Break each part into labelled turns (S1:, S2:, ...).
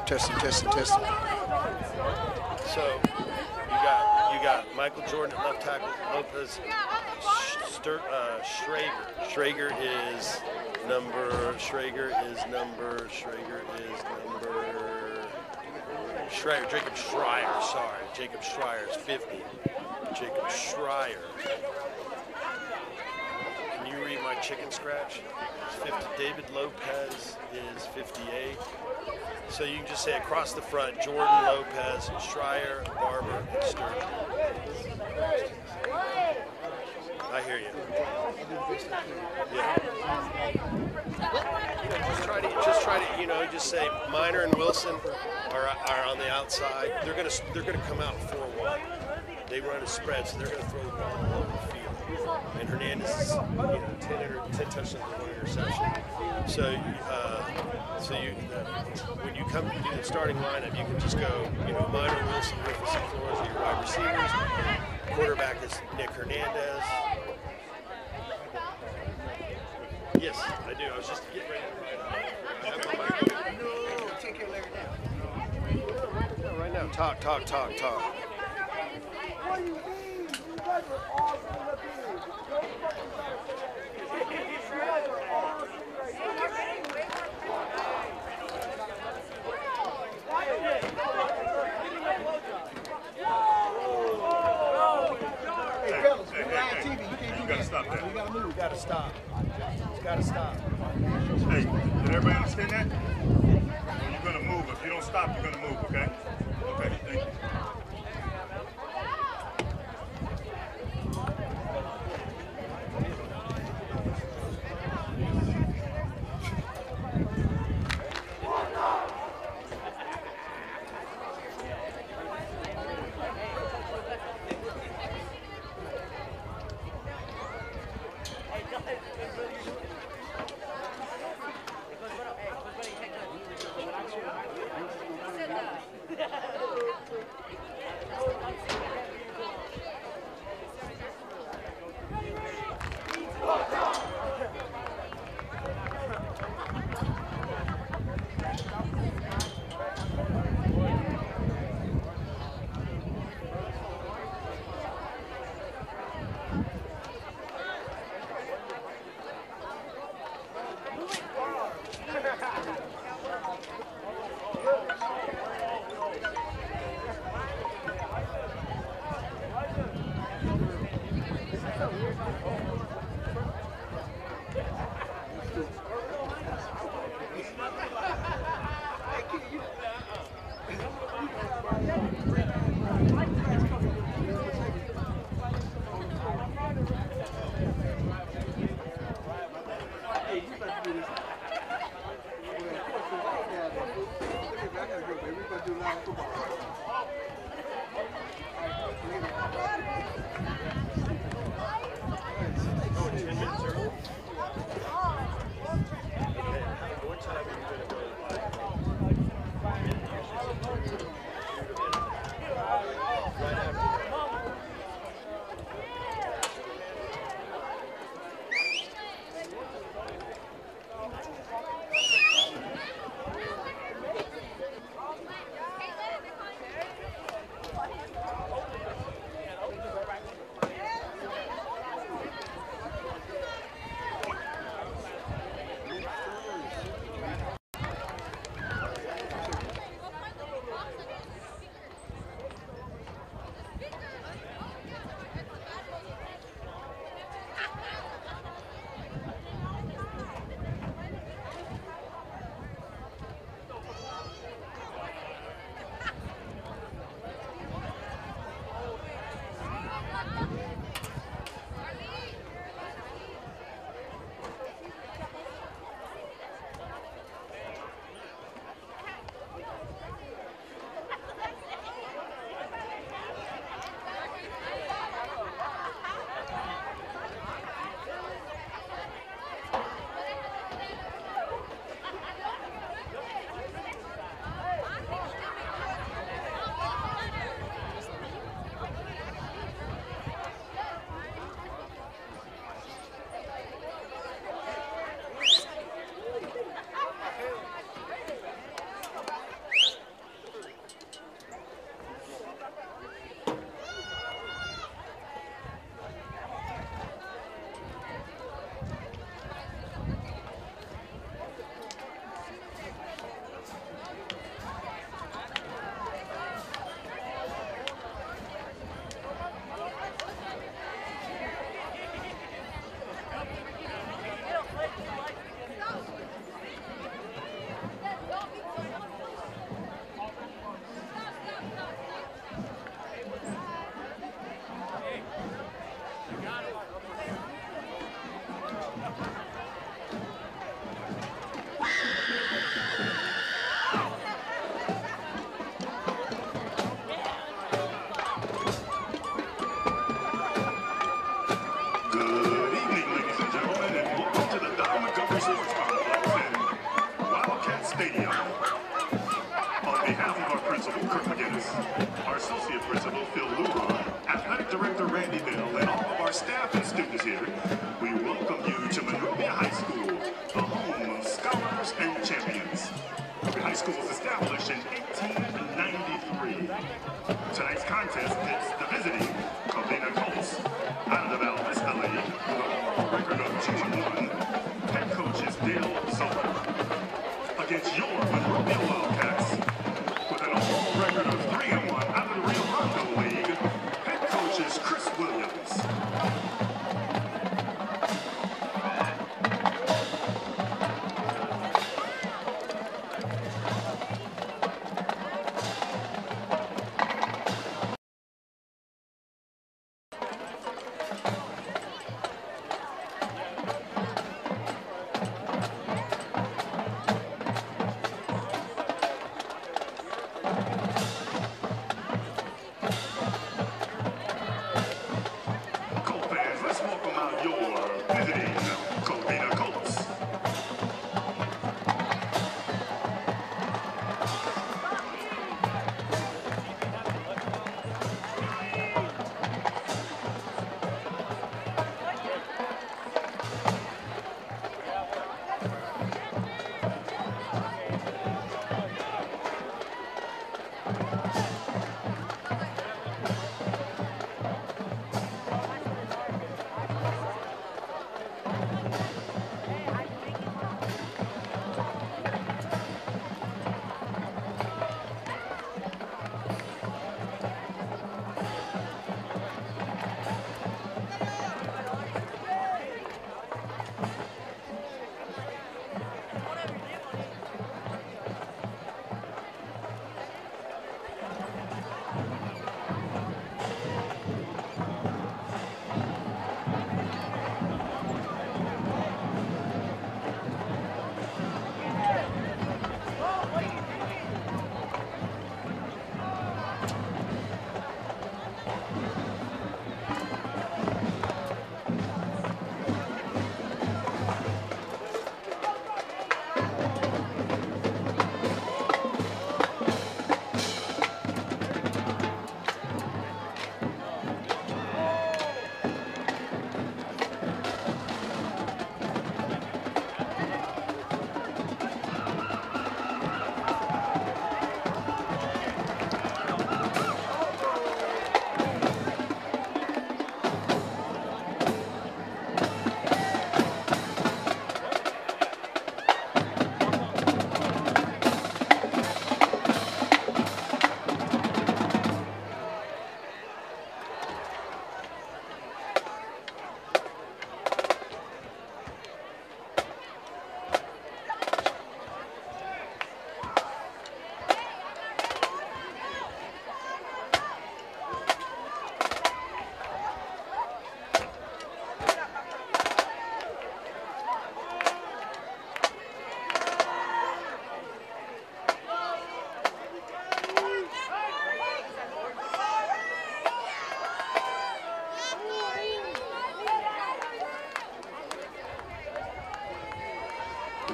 S1: Testing. So you got Michael Jordan at left tackle, Lopez, Schrager is number Jacob Schreier is 50. Jacob Schreier. Can you read my chicken scratch? 50. David Lopez is 58. So you can just say across the front, Jordan, Lopez, Schreier, Barber, and Sturgeon. I hear you. Yeah. Just try to, just say Minor and Wilson are on the outside. They're gonna come out 4-1. They run a spread, so they're gonna throw the ball all over the field. And Hernandez is 10 touchdowns and 1 interception. So when you come to do the starting lineup, you can just go, Minor, Wilson, Rufus, and Flores are your wide receivers. Quarterback is Nick Hernandez. Yes, I do. I was just getting ready to write up.
S2: Take your Larry now.
S1: No, right now. Talk.
S2: What do you mean? You guys are awesome up here.
S3: You gotta stop that.
S2: You gotta move.
S1: You gotta stop. You gotta stop.
S3: Hey, did everybody understand that? You're gonna move. If you don't stop, you're gonna move, okay? Okay, thank you. Stadium. On behalf of our principal, Kirk McGinnis, our associate principal, Phil Lujan, athletic director, Randy Bell, and all of our staff and students here, we welcome you to Monrovia High School, the home of scholars and champions. Monrovia High School was established in 1893. Tonight's contest pits the visiting Covina Colts out of Alvis, LA, with an overall record of 2-1. Head coach is Dale Sullivan. Against your Monrovia Wildcats, with an overall record of 3-1 out of the Rio Hondo League, head coach is Chris Williams.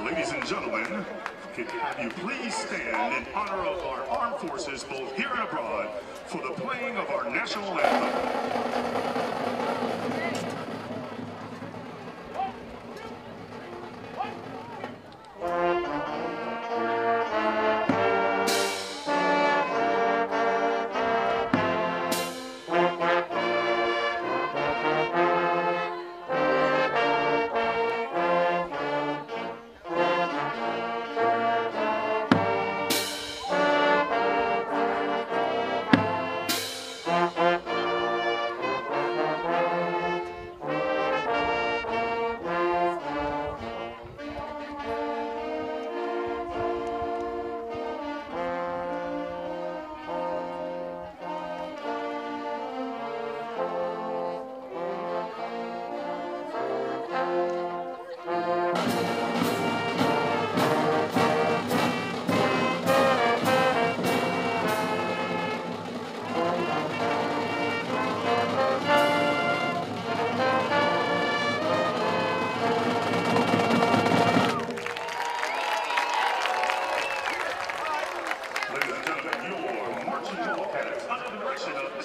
S3: Ladies and gentlemen, could have you please stand in honor of our armed forces, both here and abroad, for the playing of our national anthem.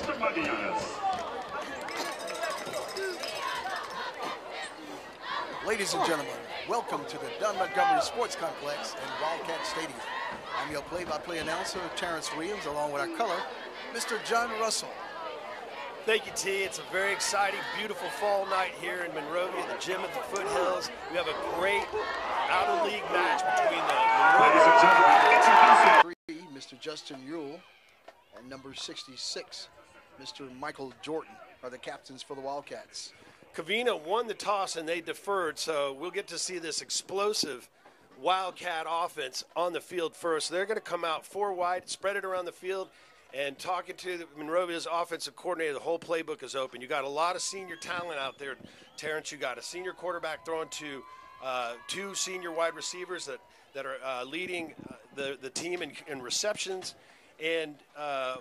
S3: Mr. Maguianes.
S4: Ladies and gentlemen, welcome to the Dunn Montgomery Sports Complex in Wildcat Stadium. I'm your play-by-play announcer, Terrence Williams, along with our color, Mr. John Russell.
S1: Thank you, T. It's a very exciting, beautiful fall night here in Monrovia, the gym at the foothills. We have a great out-of-league match between the
S3: Ladies and gentlemen, introducing
S4: Mr. Justin Ewell and number 66, Mr. Michael Jordan, are the captains for the Wildcats.
S1: Covina won the toss and they deferred, so we'll get to see this explosive Wildcat offense on the field first. They're going to come out 4 wide, spread it around the field, and talking to Monrovia's offensive coordinator, the whole playbook is open. You got a lot of senior talent out there, Terrence. You got a senior quarterback throwing to 2 senior wide receivers that are leading the team in receptions. And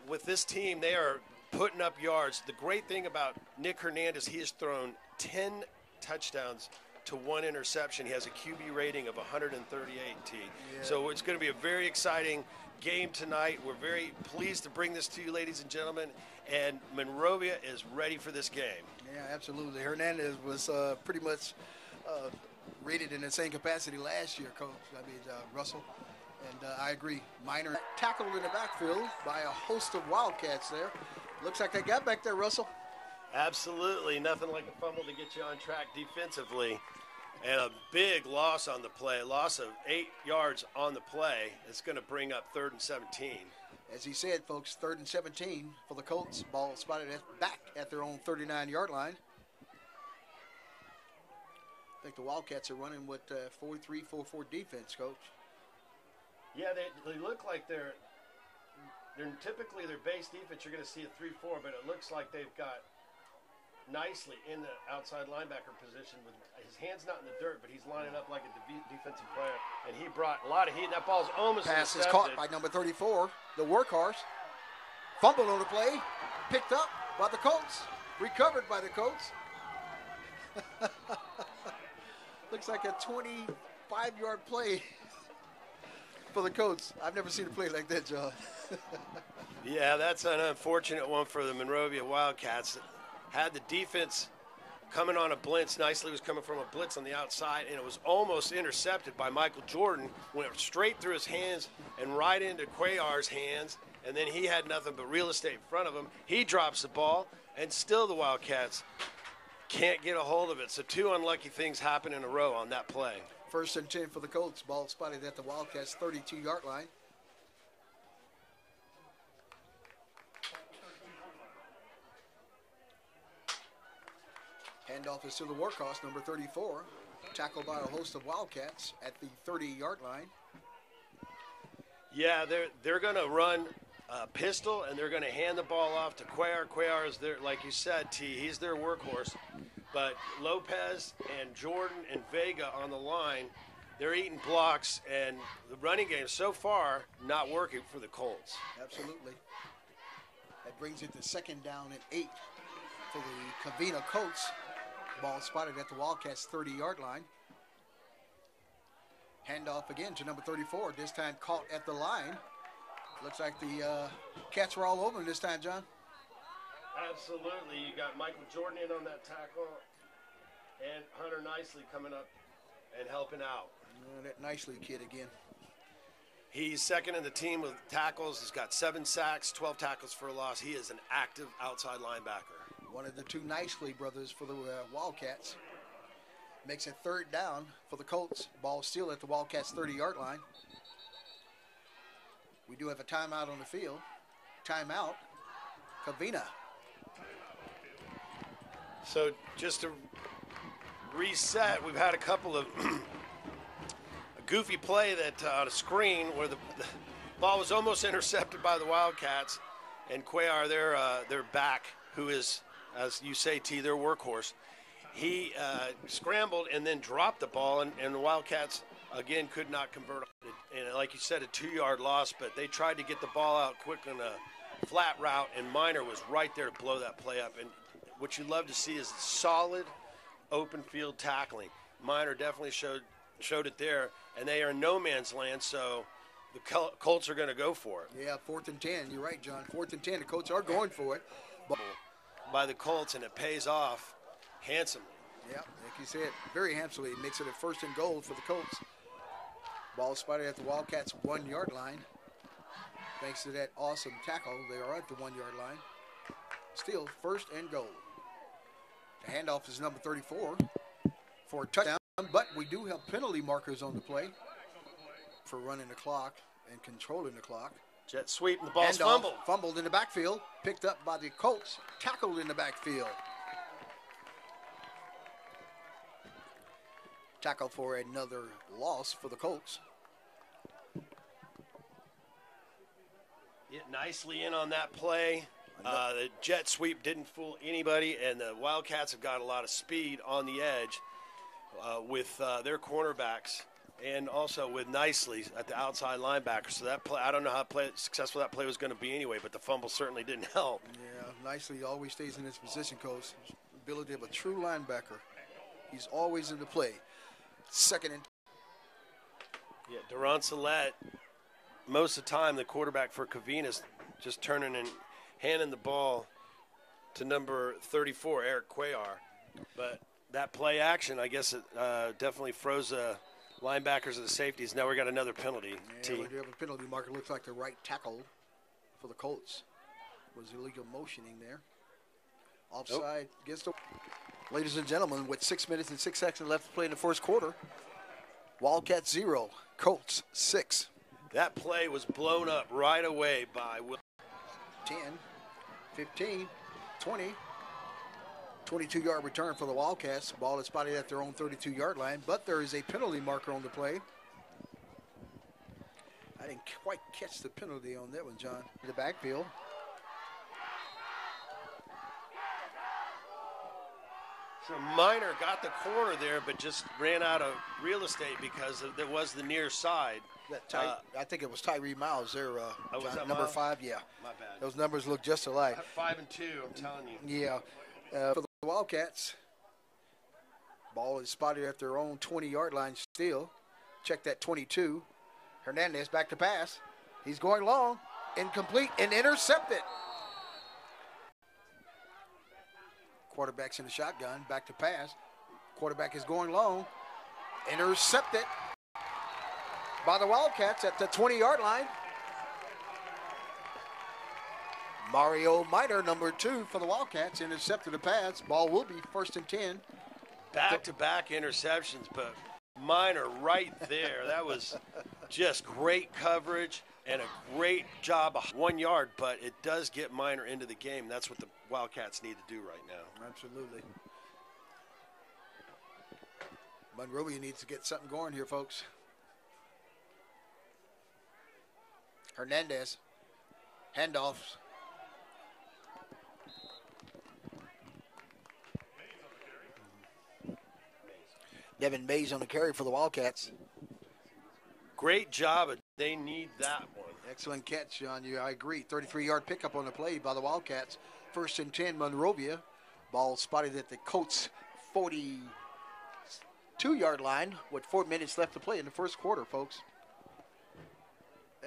S1: with this team, they are putting up yards. The great thing about Nick Hernandez, he has thrown 10 touchdowns to 1 interception. He has a QB rating of 138, T. Yeah. So it's going to be a very exciting game tonight. We're very pleased to bring this to you, ladies and gentlemen, and Monrovia is ready for this game.
S4: Yeah, absolutely. Hernandez was pretty much rated in the same capacity last year, Coach. Russell. And I agree. Minor tackled in the backfield by a host of Wildcats there. Looks like they got back there, Russell.
S1: Absolutely. Nothing like a fumble to get you on track defensively. And a big loss on the play, a loss of 8 yards on the play. It's going to bring up 3rd and 17.
S4: As he said, folks, 3rd and 17 for the Colts. Ball spotted back at their own 39-yard line. I think the Wildcats are running with 4-3-4-4 defense, Coach.
S1: Yeah, they look like they're typically their base defense. You're going to see a 3-4, but it looks like they've got nicely in the outside linebacker position with his hands not in the dirt, but he's lining up like a defensive player, and he brought a lot of heat. That ball's almost
S4: pass is
S1: intercepted.
S4: caught by number 34, the workhorse. Fumbled on the play, picked up by the Colts, recovered by the Colts. Looks like a 25-yard play for the Colts. I've never seen a play like that, John.
S1: Yeah, that's an unfortunate one for the Monrovia Wildcats. Had the defense coming on a blitz. Nicely was coming from a blitz on the outside, and it was almost intercepted by Michael Jordan. Went straight through his hands and right into Cuellar's hands, and then he had nothing but real estate in front of him. He drops the ball, and still the Wildcats can't get a hold of it. So 2 unlucky things happen in a row on that play.
S4: 1st and 10 for the Colts. Ball spotted at the Wildcats' 32-yard line. Handoff is to the workhorse, number 34. Tackled by a host of Wildcats at the 30-yard line.
S1: Yeah, they're going to run a pistol, and they're going to hand the ball off to Cuellar. Cuellar is their, like you said, T, he's their workhorse. But Lopez and Jordan and Vega on the line, they're eating blocks, and the running game so far not working for the Colts.
S4: Absolutely. That brings it to 2nd down and 8 for the Covina Colts. Ball spotted at the Wildcats' 30-yard line. Handoff again to number 34, this time caught at the line. Looks like the Cats were all over him this time, John.
S1: Absolutely. You got Michael Jordan in on that tackle, and Hunter Nicely coming up and helping out.
S4: That Nicely kid again.
S1: He's 2nd in the team with tackles. He's got 7 sacks, 12 tackles for a loss. He is an active outside linebacker.
S4: One of the 2 Nicely brothers for the Wildcats. Makes it 3rd down for the Colts. Ball still at the Wildcats' 30-yard line. We do have a timeout on the field. Timeout, Covina.
S1: So just to reset, we've had a couple of a goofy play that on a screen where the ball was almost intercepted by the Wildcats, and Cuellar, their back, who is, as you say, T, their workhorse, he scrambled and then dropped the ball, and the Wildcats, again, could not convert. And like you said, a 2-yard loss, but they tried to get the ball out quick on a flat route, and Minor was right there to blow that play up. And what you love to see is solid open field tackling. Minor definitely showed it there, and they are in no man's land, so the Colts are going to go for it.
S4: Yeah, 4th and 10. You're right, John. 4th and 10. The Colts are going for it.
S1: by the Colts, and it pays off handsomely.
S4: Yeah, like you said, very handsomely. It makes it a 1st and goal for the Colts. Ball spotted at the Wildcats' 1-yard line. Thanks to that awesome tackle, they are at the 1-yard line. Still 1st and goal. The handoff is number 34 for a touchdown, but we do have penalty markers on the play for running the clock and controlling the clock.
S1: Jet sweep, and the ball's
S4: Handoff,
S1: fumbled.
S4: fumbled in the backfield, picked up by the Colts, tackled in the backfield. Tackle for another loss for the Colts.
S1: Yeah, nicely in on that play. The jet sweep didn't fool anybody, and the Wildcats have got a lot of speed on the edge with their cornerbacks, and also with Nicely at the outside linebacker. So that play, I don't know how successful that play was going to be anyway, but the fumble certainly didn't help.
S4: Yeah, Nicely always stays in his position, Coach. Ability of a true linebacker. He's always in the play. 2nd and.
S1: Yeah, Duran Salette, most of the time the quarterback for Covina is just turning and handing the ball to number 34, Eric Cuellar. But that play action, I guess it definitely froze the linebackers and the safeties. Now we got another penalty.
S4: Yeah, we do have a penalty marker. Looks like the right tackle for the Colts was illegal motioning there. Offside against the. Ladies and gentlemen, with 6 minutes and 6 seconds left to play in the 1st quarter, Wildcats 0, Colts 6.
S1: That play was blown up right away by
S4: 10, 15, 20. 22-yard return for the Wildcats. Ball is spotted at their own 32-yard line, but there is a penalty marker on the play. I didn't quite catch the penalty on that one, John. In the backfield.
S1: So Minor got the corner there, but just ran out of real estate because there was the near side.
S4: I think it was Tyree Miles there,
S1: was that
S4: number
S1: Miles?
S4: 5, yeah.
S1: My bad.
S4: Those numbers look just alike.
S1: 5 and 2, I'm telling you.
S4: Yeah. For the Wildcats, ball is spotted at their own 20-yard line still. Check that 22. Hernandez back to pass. He's going long, incomplete, and intercepted. Quarterback's in the shotgun, back to pass. Quarterback is going long, intercepted by the Wildcats at the 20-yard line. Mario Minor, number 2 for the Wildcats, intercepted the pass. Ball will be 1st and 10.
S1: Back-to-back interceptions, but Minor right there. That was just great coverage and a great job of 1 yard, but it does get Minor into the game. That's what the Wildcats need to do right now.
S4: Absolutely. Monrovia needs to get something going here, folks. Hernandez, handoffs. Devin Mays on the carry for the Wildcats.
S1: Great job. They need that one.
S4: Excellent catch, John. I agree. 33-yard pickup on the play by the Wildcats. 1st and 10, Monrovia. Ball spotted at the Colts' 42-yard line with 4 minutes left to play in the 1st quarter, folks.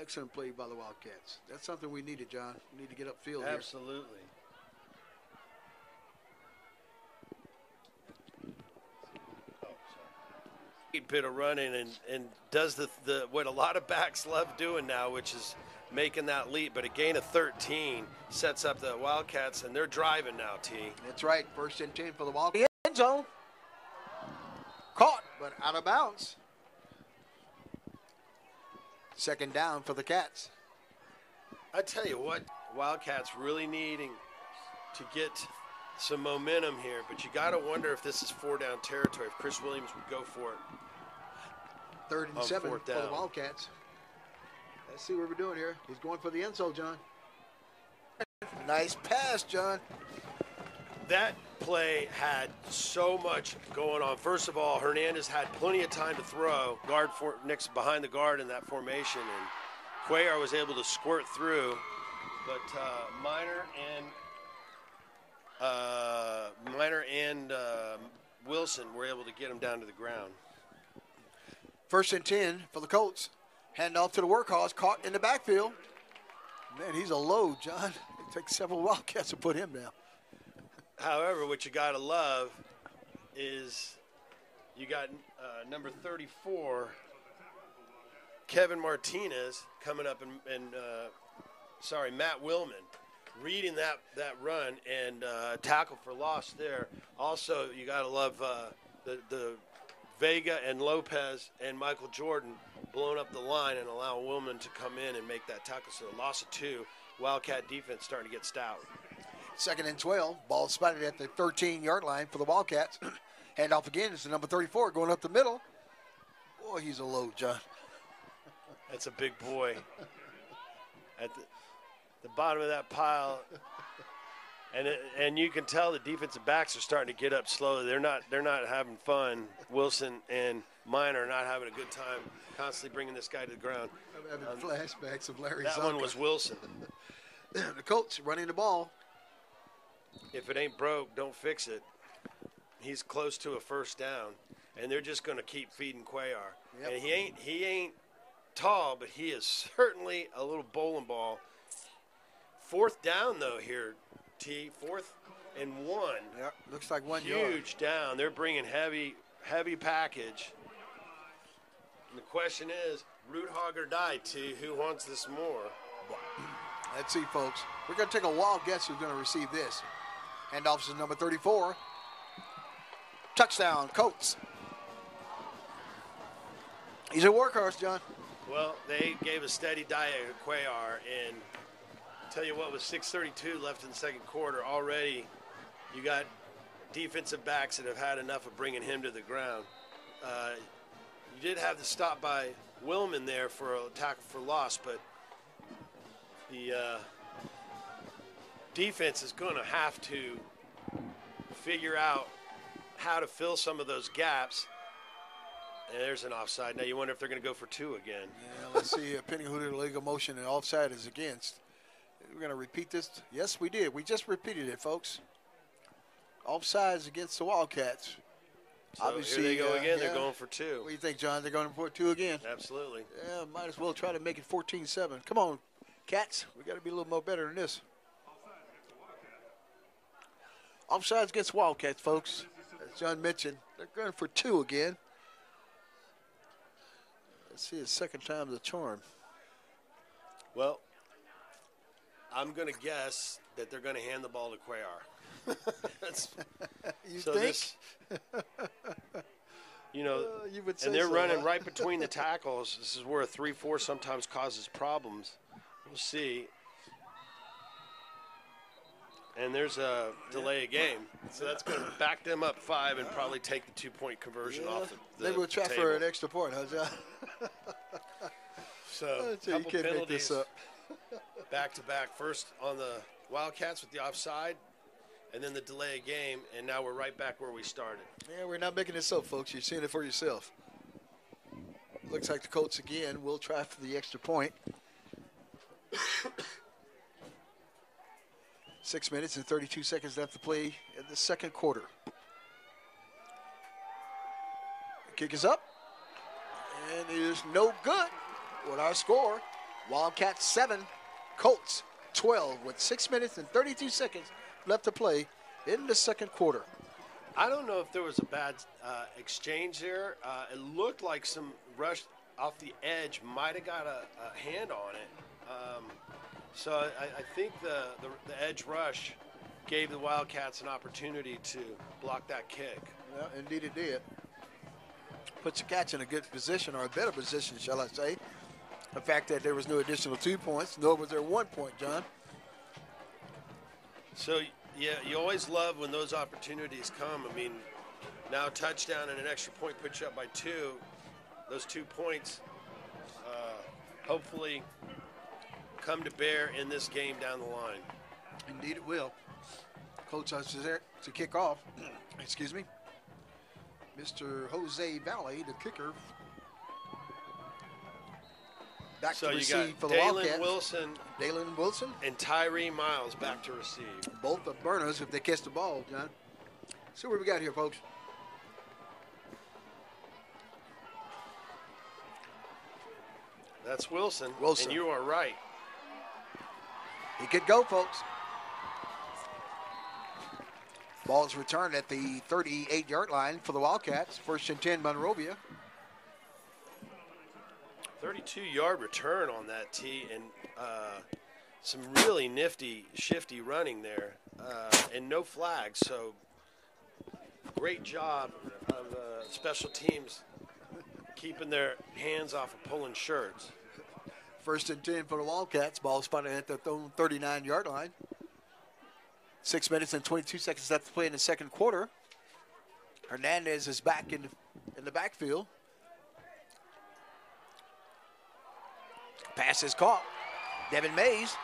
S4: Excellent play by the Wildcats. That's something we needed, John. We need to get upfield here.
S1: Absolutely. Bit of running and does the what a lot of backs love doing now, which is making that leap. But a gain of 13 sets up the Wildcats, and they're driving now, T.
S4: That's right. 1st and 10 for the Wildcats. End zone. Caught, but out of bounds. 2nd down for the Cats.
S1: I tell you what, Wildcats really needing to get some momentum here, but you got to wonder if this is 4-down territory, if Chris Williams would go for it.
S4: 3rd and 7 for the Wildcats. Let's see what we're doing here. He's going for the end zone, John. Nice pass, John.
S1: That play had so much going on. First of all, Hernandez had plenty of time to throw. Guard next behind the guard in that formation, and Cuellar was able to squirt through. But Minor and Wilson were able to get him down to the ground.
S4: 1st and 10 for the Colts. Hand off to the workhorse, caught in the backfield. Man, he's a load, John. Take several Wildcats to put him down.
S1: However, what you got to love is you got number 34, Kevin Martinez, coming up, and Matt Willman, reading that run and tackle for loss there. Also, you got to love the Vega and Lopez and Michael Jordan blowing up the line and allowing Willman to come in and make that tackle. So a loss of 2. Wildcat defense starting to get stout.
S4: 2nd and 12. Ball spotted at the 13-yard line for the Wildcats. Handoff again. It's the number 34 going up the middle. Boy, he's a load, John.
S1: That's a big boy. At the bottom of that pile. And you can tell the defensive backs are starting to get up slowly. They're not having fun. Wilson and Minor are not having a good time constantly bringing this guy to the ground.
S4: I'm having flashbacks of Larry
S1: That
S4: Zonka.
S1: one was Wilson.
S4: The coach running the ball.
S1: If it ain't broke, don't fix it. He's close to a first down, and they're just going to keep feeding Cuellar.
S4: Yep.
S1: And he ain't tall, but he is certainly a little bowling ball. 4th down, though, here, T. 4th and 1.
S4: Yep, looks like 1 yard.
S1: Huge down. They're bringing heavy package. And the question is, root hog or die, T. Who wants this more?
S4: Let's see, folks. We're going to take a wild guess who's going to receive this. Handoff is number 34. Touchdown, Colts. He's a workhorse, John.
S1: Well, they gave a steady diet of Cuellar, and tell you what, with 6:32 left in the second quarter, already you got defensive backs that have had enough of bringing him to the ground. You did have the stop by Willman there for a tackle for loss, but the defense is going to have to figure out how to fill some of those gaps. And there's an offside. Now you wonder if they're going to go for 2 again.
S4: Yeah, let's see. Depending who the legal motion and offside is against. We're going to repeat this. Yes, we did. We just repeated it, folks. Offsides against the Wildcats.
S1: So
S4: obviously,
S1: here they go again.
S4: Yeah.
S1: They're going for 2.
S4: What do you think, John? They're going for 2 again?
S1: Absolutely.
S4: Yeah, might as well try to make it 14-7. Come on, Cats. We got to be a little more better than this. Offsides against Wildcats, folks. As John mentioned, they're going for 2 again. Let's see, the second time the charm.
S1: Well, I'm going to guess that they're going to hand the ball to Cuellar.
S4: You
S1: so
S4: think?
S1: This,
S4: you would say
S1: and they're
S4: so,
S1: running
S4: huh?
S1: right between the tackles. This is where a 3-4 sometimes causes problems. We'll see. And there's a delay of game. So that's going to back them up 5 and probably take the 2-point conversion off the
S4: They will try
S1: table.
S4: for an extra point, huh, John?
S1: So
S4: you
S1: couple
S4: can't make
S1: penalties
S4: this up.
S1: back to back. First on the Wildcats with the offside, and then the delay of game, and now we're right back where we started.
S4: Yeah, we're not making this up, folks. You're seeing it for yourself. Looks like the Colts again will try for the extra point. 6 minutes and 32 seconds left to play in the second quarter. The kick is up, and it is no good. With our score, Wildcats 7, Colts 12, with 6 minutes and 32 seconds left to play in the second quarter.
S1: I don't know if there was a bad exchange there. It looked like some rush off the edge might have got a hand on it. So I think the edge rush gave the Wildcats an opportunity to block that kick.
S4: Yeah, indeed it did. Puts the Cats in a good position, or a better position, shall I say. The fact that there was no additional 2 points, nor was there 1 point, John.
S1: So, yeah, you always love when those opportunities come. I mean, now touchdown and an extra point puts you up by 2. Those 2 points hopefully come to bear in this game down the line.
S4: Indeed it will. Coach is there to kick off. Excuse me. Mr. Jose Valley, the kicker. Back
S1: So
S4: to
S1: you
S4: receive
S1: got
S4: for the Wildcats.
S1: Dalen
S4: Wilson.
S1: and Tyree Miles back to receive.
S4: Both are burners if they catch the ball, John. See what we got here, folks.
S1: That's Wilson.
S4: Wilson.
S1: And you are right.
S4: He could go, folks. Ball's returned at the 38-yard line for the Wildcats. 1st and 10, Monrovia.
S1: 32-yard return on that tee, and some really nifty, shifty running there, and no flags. So great job of special teams keeping their hands off of pulling shirts.
S4: 1st and 10 for the Wildcats. Ball spotted at the 39-yard line. 6 minutes and 22 seconds left to play in the second quarter. Hernandez is back in the backfield. Pass is caught. Devin Mays.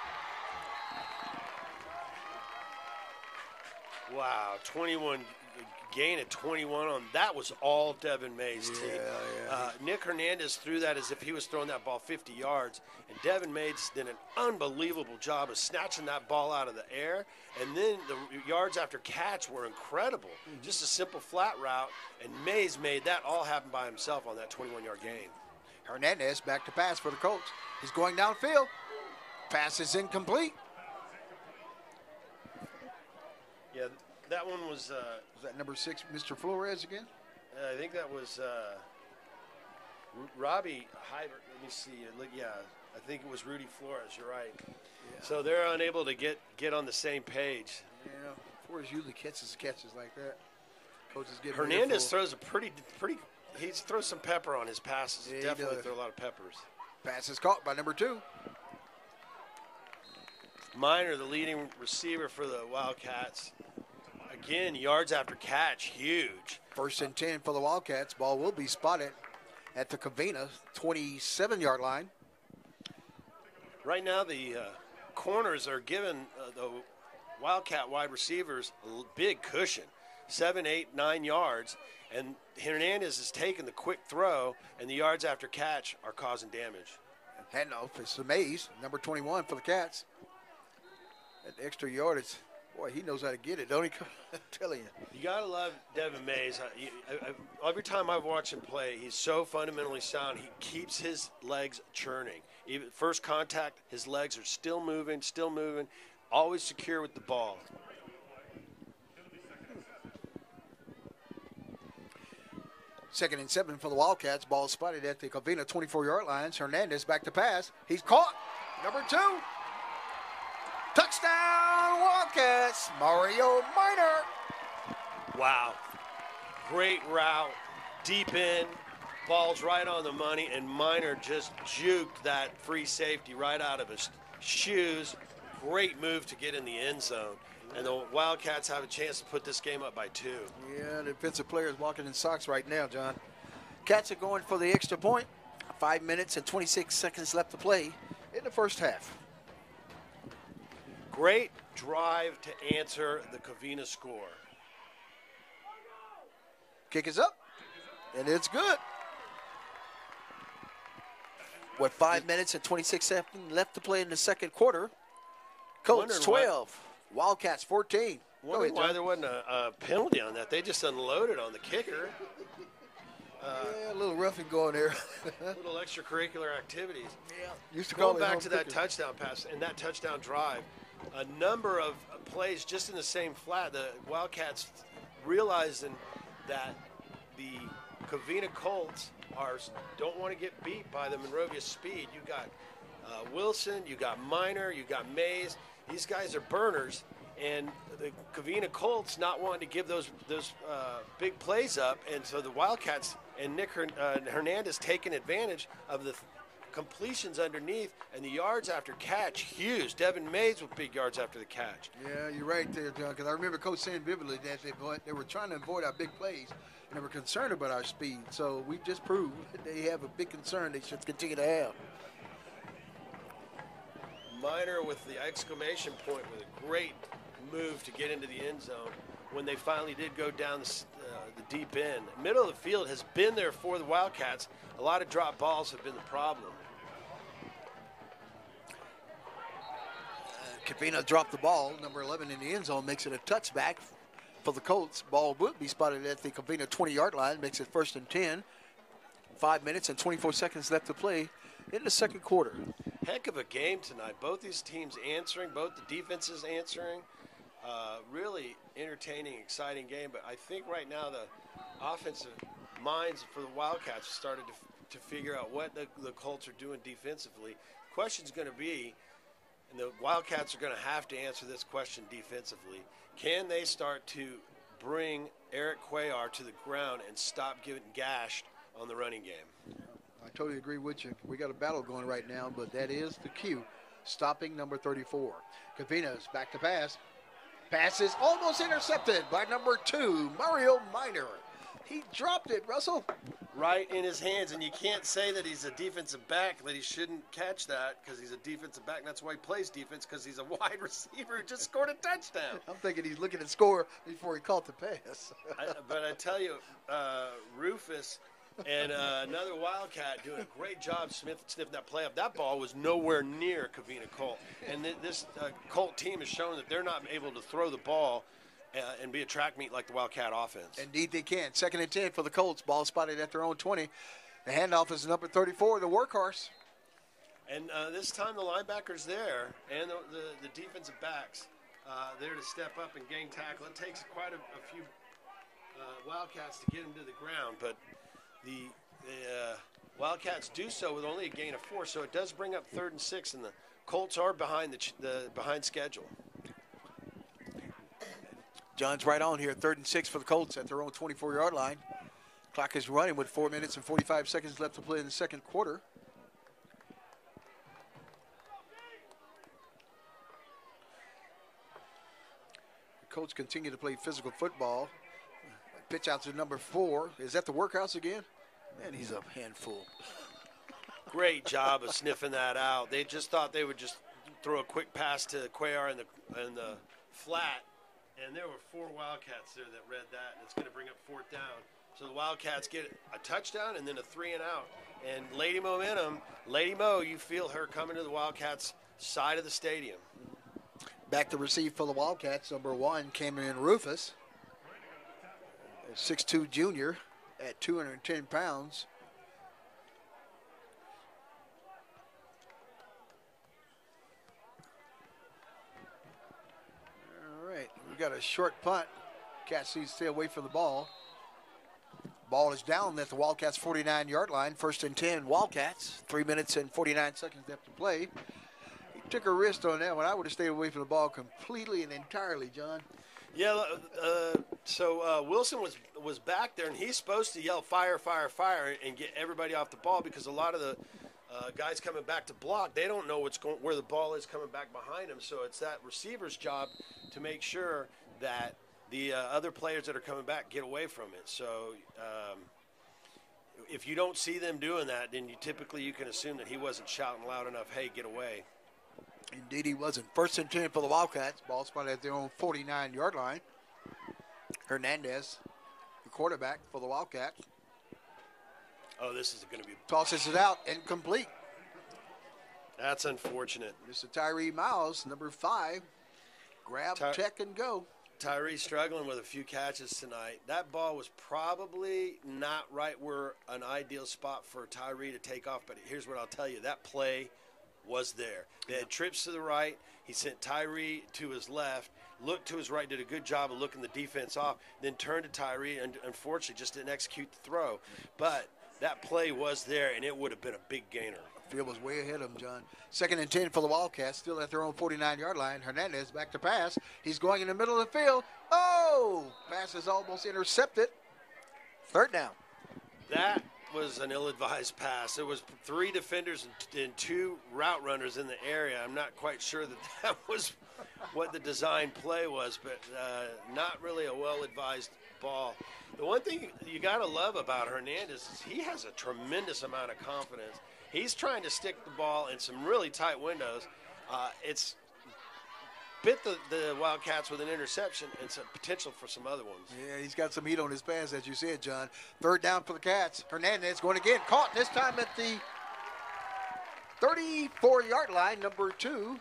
S1: Wow, 21, gain of 21 on that was all Devin Mays' team. Nick Hernandez threw that as if he was throwing that ball 50 yards, and Devin Mays did an unbelievable job of snatching that ball out of the air, and then the yards after catch were incredible. Just a simple flat route, and Mays made that all happen by himself on that 21-yard gain.
S4: Hernandez back to pass for the Colts. He's going downfield. Pass is incomplete.
S1: Yeah, that one was...
S4: Was that number 6, Mr. Flores again?
S1: I think that was Robbie Hyder. Let me see. Yeah, I think it was Rudy Flores. You're right. Yeah. So they're unable to get on the same page.
S4: Yeah, Flores usually catches like that. Coaches get
S1: Hernandez throws a pretty. He throws some pepper on his passes.
S4: Yeah,
S1: Definitely throw a lot of peppers.
S4: Pass is caught by number 2.
S1: Miner, the leading receiver for the Wildcats. Again, yards after catch, huge.
S4: 1st and 10 for the Wildcats. Ball will be spotted at the Covina 27-yard line.
S1: Right now, the corners are giving the Wildcat wide receivers a big cushion, 7, 8, 9 yards. And Hernandez is taking the quick throw, and the yards after catch are causing damage.
S4: Handoff is to Mays, number 21 for the Cats. That extra yardage, boy, he knows how to get it, don't he? I'm telling you.
S1: You got to love Devin Mays. Every time I've watched him play, he's so fundamentally sound. He keeps his legs churning. Even first contact, his legs are still moving, always secure with the ball.
S4: Second and 7 for the Wildcats. Ball spotted at the Covina 24-yard lines. Hernandez back to pass. He's caught. Number 2. Touchdown, Wildcats. Mario Miner.
S1: Wow. Great route. Deep in. Ball's right on the money, and Miner just juked that free safety right out of his shoes. Great move to get in the end zone. And the Wildcats have a chance to put this game up by 2.
S4: Yeah, the defensive player is walking in socks right now, John. Cats are going for the extra point. 5 minutes and 26 seconds left to play in the first half.
S1: Great drive to answer the Covina score.
S4: Kick is up, and it's good. With 5 minutes and 26 seconds left to play in the second quarter. Colts 12. Wildcats 14.
S1: Wondering why there wasn't a penalty on that. They just unloaded on the kicker.
S4: Yeah, a little roughing going there.
S1: Little extracurricular activities.
S4: Yeah. Used to
S1: Going back to that touchdown pass and that touchdown drive, a number of plays just in the same flat. The Wildcats realizing that the Covina Colts don't want to get beat by the Monrovia speed. You got Wilson, you got Miner, you got Mays. These guys are burners, and the Covina Colts not wanting to give those big plays up, and so the Wildcats and Nick Hernandez taking advantage of the completions underneath and the yards after catch. Huge. Devin Mays with big yards after the catch.
S4: Yeah, you're right there, John, because I remember Coach saying vividly that they were trying to avoid our big plays, and they were concerned about our speed. So we just proved that they have a big concern they should continue to have.
S1: Miner with the exclamation point with a great move to get into the end zone when they finally did go down the deep end. Middle of the field has been there for the Wildcats. A lot of drop balls have been the problem.
S4: Covina dropped the ball. Number 11 in the end zone makes it a touchback for the Colts. Ball will be spotted at the Covina 20-yard line. Makes it 1st and 10. 5 minutes and 24 seconds left to play in the second quarter.
S1: Heck of a game tonight. Both these teams answering, both the defenses answering. Really entertaining, exciting game. But I think right now the offensive minds for the Wildcats have started to figure out what the Colts are doing defensively. The question's going to be, and the Wildcats are going to have to answer this question defensively, can they start to bring Eric Cuellar to the ground and stop getting gashed on the running game?
S4: I totally agree with you. We got a battle going right now, but that is the cue. Stopping number 34. Covina's back to pass. Pass is almost intercepted by number 2, Mario Minor. He dropped it, Russell.
S1: Right in his hands, and you can't say that he's a defensive back, that he shouldn't catch that because he's a defensive back, and that's why he plays defense, because he's a wide receiver who just scored a touchdown.
S4: I'm thinking he's looking at score before he caught the pass.
S1: But I tell you, Rufus and another Wildcat doing a great job sniffing that play up. That ball was nowhere near Covina Colt. And this Colt team has shown that they're not able to throw the ball and be a track meet like the Wildcat offense.
S4: Indeed they can. 2nd and 10 for the Colts. Ball spotted at their own 20. The handoff is number 34, the workhorse.
S1: And this time the linebackers there and the defensive backs there to step up and gang tackle. It takes quite a few Wildcats to get them to the ground, but the Wildcats do so with only a gain of 4, so it does bring up 3rd and 6, and the Colts are behind behind schedule.
S4: John's right on here. 3rd and 6 for the Colts at their own 24-yard line. Clock is running with 4 minutes and 45 seconds left to play in the second quarter. The Colts continue to play physical football. Pitch out to number 4. Is that the workhouse again? Man, he's a handful.
S1: Great job of sniffing that out. They just thought they would just throw a quick pass to Cuellar in the flat, and there were 4 Wildcats there that read that, and it's going to bring up 4th down. So the Wildcats get a touchdown and then a 3 and out. And Lady Momentum, Lady Mo, you feel her coming to the Wildcats' side of the stadium.
S4: Back to receive for the Wildcats, number 1, Cameron Rufus. 6'2" junior at 210 pounds. All right, we got a short punt. Cats need to stay away from the ball. Ball is down at the Wildcats' 49-yard line. 1st and 10, Wildcats. 3 minutes and 49 seconds left to play. He took a risk on that one. I would have stayed away from the ball completely and entirely, John.
S1: Yeah, so Wilson was back there, and he's supposed to yell fire, fire, fire, and get everybody off the ball, because a lot of the guys coming back to block, they don't know where the ball is coming back behind them. So it's that receiver's job to make sure that the other players that are coming back get away from it. So if you don't see them doing that, then you can assume that he wasn't shouting loud enough, hey, get away.
S4: Indeed he wasn't. 1st and 10 for the Wildcats. Ball spotted at their own 49-yard line. Hernandez, the quarterback for the Wildcats.
S1: Oh, this is going to be...
S4: Tosses it out, incomplete.
S1: That's unfortunate.
S4: Mr. Tyree Miles, number 5. Grab, check, and go.
S1: Tyree struggling with a few catches tonight. That ball was probably not right where an ideal spot for Tyree to take off, but here's what I'll tell you. That play was there. They had trips to the right. He sent Tyree to his left, looked to his right, did a good job of looking the defense off, then turned to Tyree and unfortunately just didn't execute the throw. But that play was there, and it would have been a big gainer.
S4: Field was way ahead of him, John. 2nd and 10 for the Wildcats, still at their own 49-yard line. Hernandez back to pass. He's going in the middle of the field. Oh! Pass is almost intercepted. 3rd down.
S1: That was an ill-advised pass. It was 3 defenders and 2 route runners in the area. I'm not quite sure that was what the design play was, but not really a well-advised ball. The one thing you got to love about Hernandez is he has a tremendous amount of confidence. He's trying to stick the ball in some really tight windows. It's bit the Wildcats with an interception and some potential for some other ones.
S4: Yeah, he's got some heat on his pass, as you said, John. 3rd down for the Cats. Hernandez going again. Caught this time at the 34-yard line, number 2.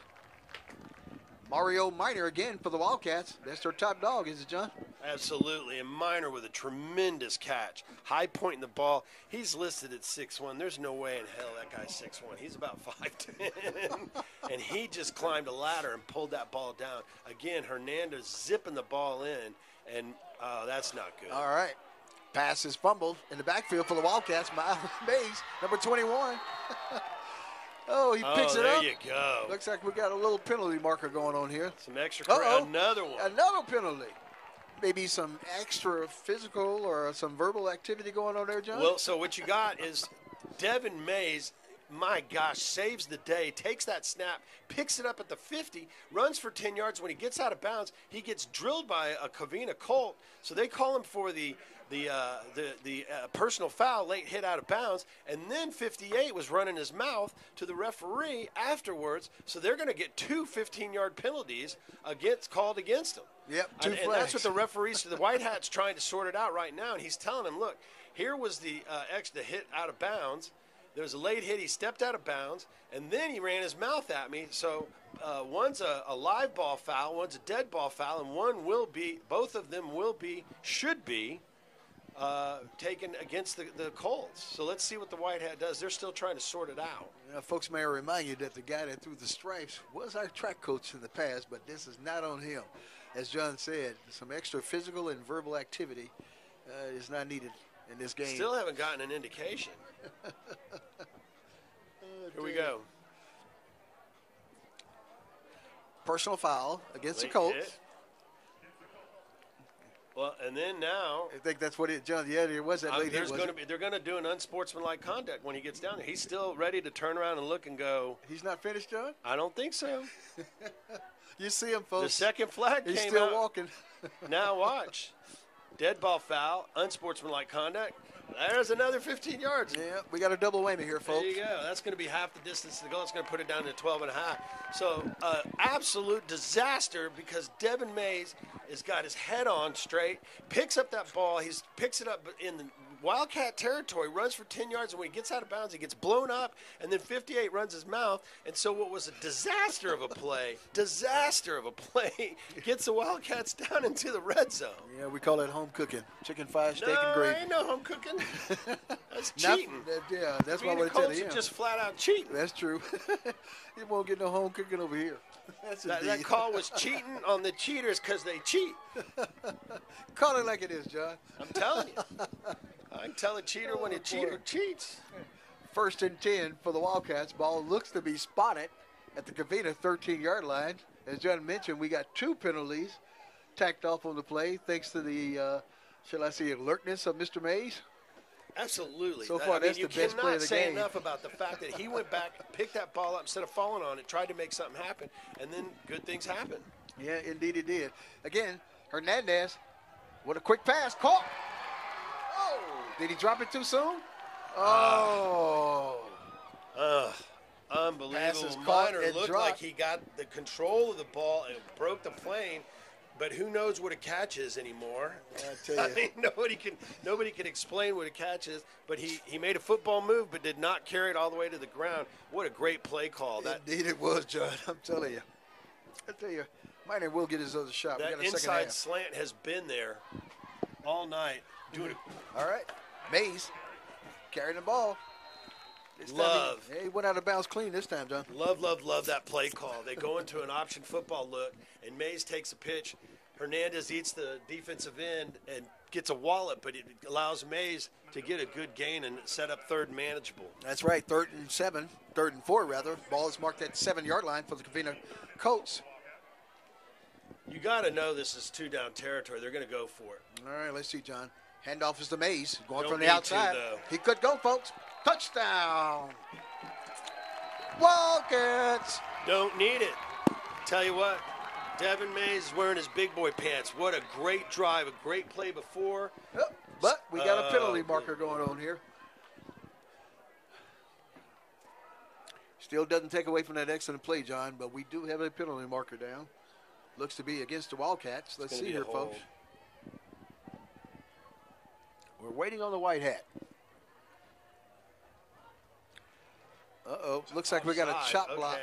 S4: Mario Minor again for the Wildcats. That's their top dog, is it, John?
S1: Absolutely. And Minor with a tremendous catch. High point in the ball. He's listed at 6'1". There's no way in hell that guy's 6'1". He's about 5'10". and he just climbed a ladder and pulled that ball down. Again, Hernandez zipping the ball in, and that's not good.
S4: All right. Pass is fumbled in the backfield for the Wildcats. Miles Mays, number 21. Oh, he picks it up.
S1: There you go.
S4: Looks like we got a little penalty marker going on here.
S1: Some extra credit. Another one.
S4: Another penalty. Maybe some extra physical or some verbal activity going on there, John?
S1: Well, so what you got is Devin Mays, my gosh, saves the day, takes that snap, picks it up at the 50, runs for 10 yards. When he gets out of bounds, he gets drilled by a Covina Colt. So they call him for the personal foul, late hit out of bounds, and then 58 was running his mouth to the referee afterwards. So they're going to get two 15-yard penalties called against them.
S4: Yep,
S1: and that's what the referees, the White Hat's trying to sort it out right now. And he's telling him, look, here was the extra hit out of bounds. There was a late hit. He stepped out of bounds, and then he ran his mouth at me. So one's a live ball foul, one's a dead ball foul, and both of them should be taken against the Colts. So let's see what the White Hat does. They're still trying to sort it out.
S4: Folks may remind you that the guy that threw the stripes was our track coach in the past, but this is not on him. As John said, some extra physical and verbal activity is not needed in this game.
S1: Still haven't gotten an indication. Here we go.
S4: Personal foul against
S1: Late
S4: the Colts.
S1: hit. Well, and then now,
S4: I think that's what it, John. Yeah, there was that late hit.
S1: They're going to do an unsportsmanlike conduct when he gets down there. He's still ready to turn around and look and go.
S4: He's not finished, John?
S1: I don't think so.
S4: You see him, folks.
S1: The second flag
S4: He's
S1: came
S4: still
S1: out.
S4: walking.
S1: Now watch. Dead ball foul, unsportsmanlike conduct. There's another 15 yards.
S4: Yeah, we got a double whammy here, folks.
S1: There you go. That's going to be half the distance to the goal. It's going to put it down to 12 and a half. So absolute disaster because Devin Mays has got his head on straight, picks up that ball. He picks it up in the Wildcat territory, runs for 10 yards, and when he gets out of bounds, he gets blown up, and then 58 runs his mouth. And so what was a disaster of a play, gets the Wildcats down into the red zone.
S4: Yeah, we call that home cooking. Chicken fried steak and gravy.
S1: Ain't no home cooking. That's cheating.
S4: That's what I
S1: Being
S4: want to tell you.
S1: just flat out cheating.
S4: That's true. You won't get no home cooking over here.
S1: That call was cheating on the cheaters because they cheat.
S4: Call it like it is, John.
S1: I'm telling you. I can tell a cheater when a cheater cheats.
S4: 1st and 10 for the Wildcats. Ball looks to be spotted at the Covina 13-yard line. As John mentioned, we got two penalties tacked off on the play thanks to the, shall I say, alertness of Mr. Mays.
S1: Absolutely.
S4: So far, that's the best play of the game.
S1: You cannot say enough about the fact that he went back, picked that ball up instead of falling on it, tried to make something happen, and then good things happen.
S4: Yeah, indeed it did. Again, Hernandez with a quick pass. Caught. Oh, did he drop it too soon? Oh.
S1: Unbelievable. Minor looked like he got the control of the ball and broke the plane. But who knows what a catch is anymore? I mean, nobody can explain what a catch is. But he made a football move, but did not carry it all the way to the ground. What a great play call!
S4: Indeed, it was, John. I'm telling you. I tell you, Minor will get his other shot.
S1: That
S4: we got a
S1: inside slant has been there all night.
S4: All right, Mays carrying the ball. He went out of bounds clean this time, John.
S1: Love that play call. They go into an option football look, and Mays takes a pitch. Hernandez eats the defensive end and gets a wallop, but it allows Mays to get a good gain and set up third and manageable.
S4: That's right, 3rd and 4, rather. Ball is marked at 7-yard line for the Covina Colts.
S1: You got to know this is 2-down territory. They're going to go for it.
S4: All right, let's see, John. Handoff is to Mays. Going from the outside. He could go, folks. Touchdown. Wildcats.
S1: Don't need it. Tell you what, Devin Mays is wearing his big boy pants. What a great drive, a great play before.
S4: But we got a penalty marker going on here. Still doesn't take away from that excellent play, John, but we do have a penalty marker down. Looks to be against the Wildcats. Let's see here, folks. We're waiting on the White Hat. Uh-oh. Looks like we got a chop block.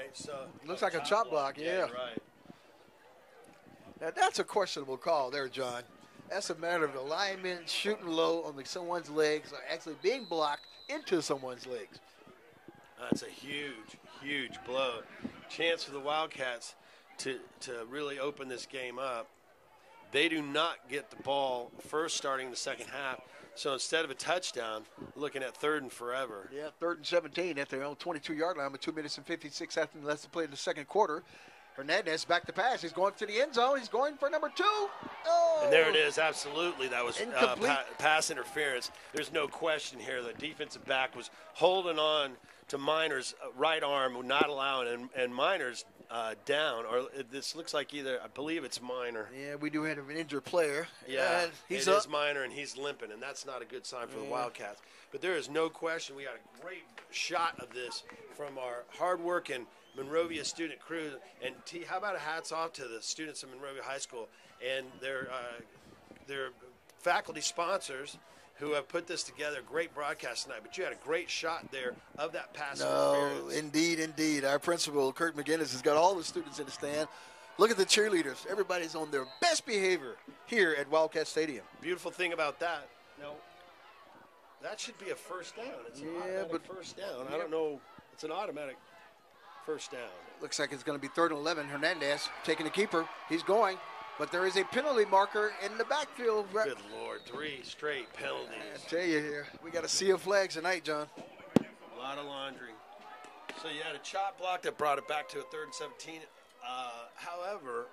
S4: Looks like a chop block, yeah.
S1: Right.
S4: Now, that's a questionable call there, John. That's a matter of the lineman shooting low on someone's legs or actually being blocked into someone's legs.
S1: That's a huge blow. chance for the Wildcats to really open this game up. They do not get the ball first starting the second half. So instead of a touchdown, looking at 3rd and forever.
S4: Yeah, 3rd and 17 at their own 22-yard line with 2 minutes and 56 seconds left to play in the second quarter. Hernandez back to pass. He's going to the end zone. He's going for number 2. Oh!
S1: And there it is. Absolutely. That was pass interference. There's no question here. The defensive back was holding on to Minor's right arm, not allowing, and Minor's down. Or this looks like either, I believe it's Minor.
S4: Yeah, we do have an injured player.
S1: Yeah,
S4: he's
S1: it is Minor, and he's limping, and that's not a good sign for the Wildcats. But there is no question we got a great shot of this from our hard-working Monrovia student crew. And T, how about a hats off to the students of Monrovia High School and their faculty sponsors who have put this together. Great broadcast tonight. But you had a great shot there of that pass interference.
S4: Indeed. Our principal, Kurt McGinnis, has got all the students in the stand. Look at the cheerleaders. Everybody's on their best behavior here at Wildcat Stadium.
S1: Beautiful thing about that, that should be a first down. It's an automatic first down. I don't know. It's an automatic first down.
S4: Looks like it's going to be 3rd and 11. Hernandez taking the keeper. He's going. But there is a penalty marker in the backfield.
S1: Good Lord, 3 straight penalties.
S4: I tell you here, we got a sea of flags tonight, John.
S1: A lot of laundry. So you had a chop block that brought it back to a 3rd and 17. However,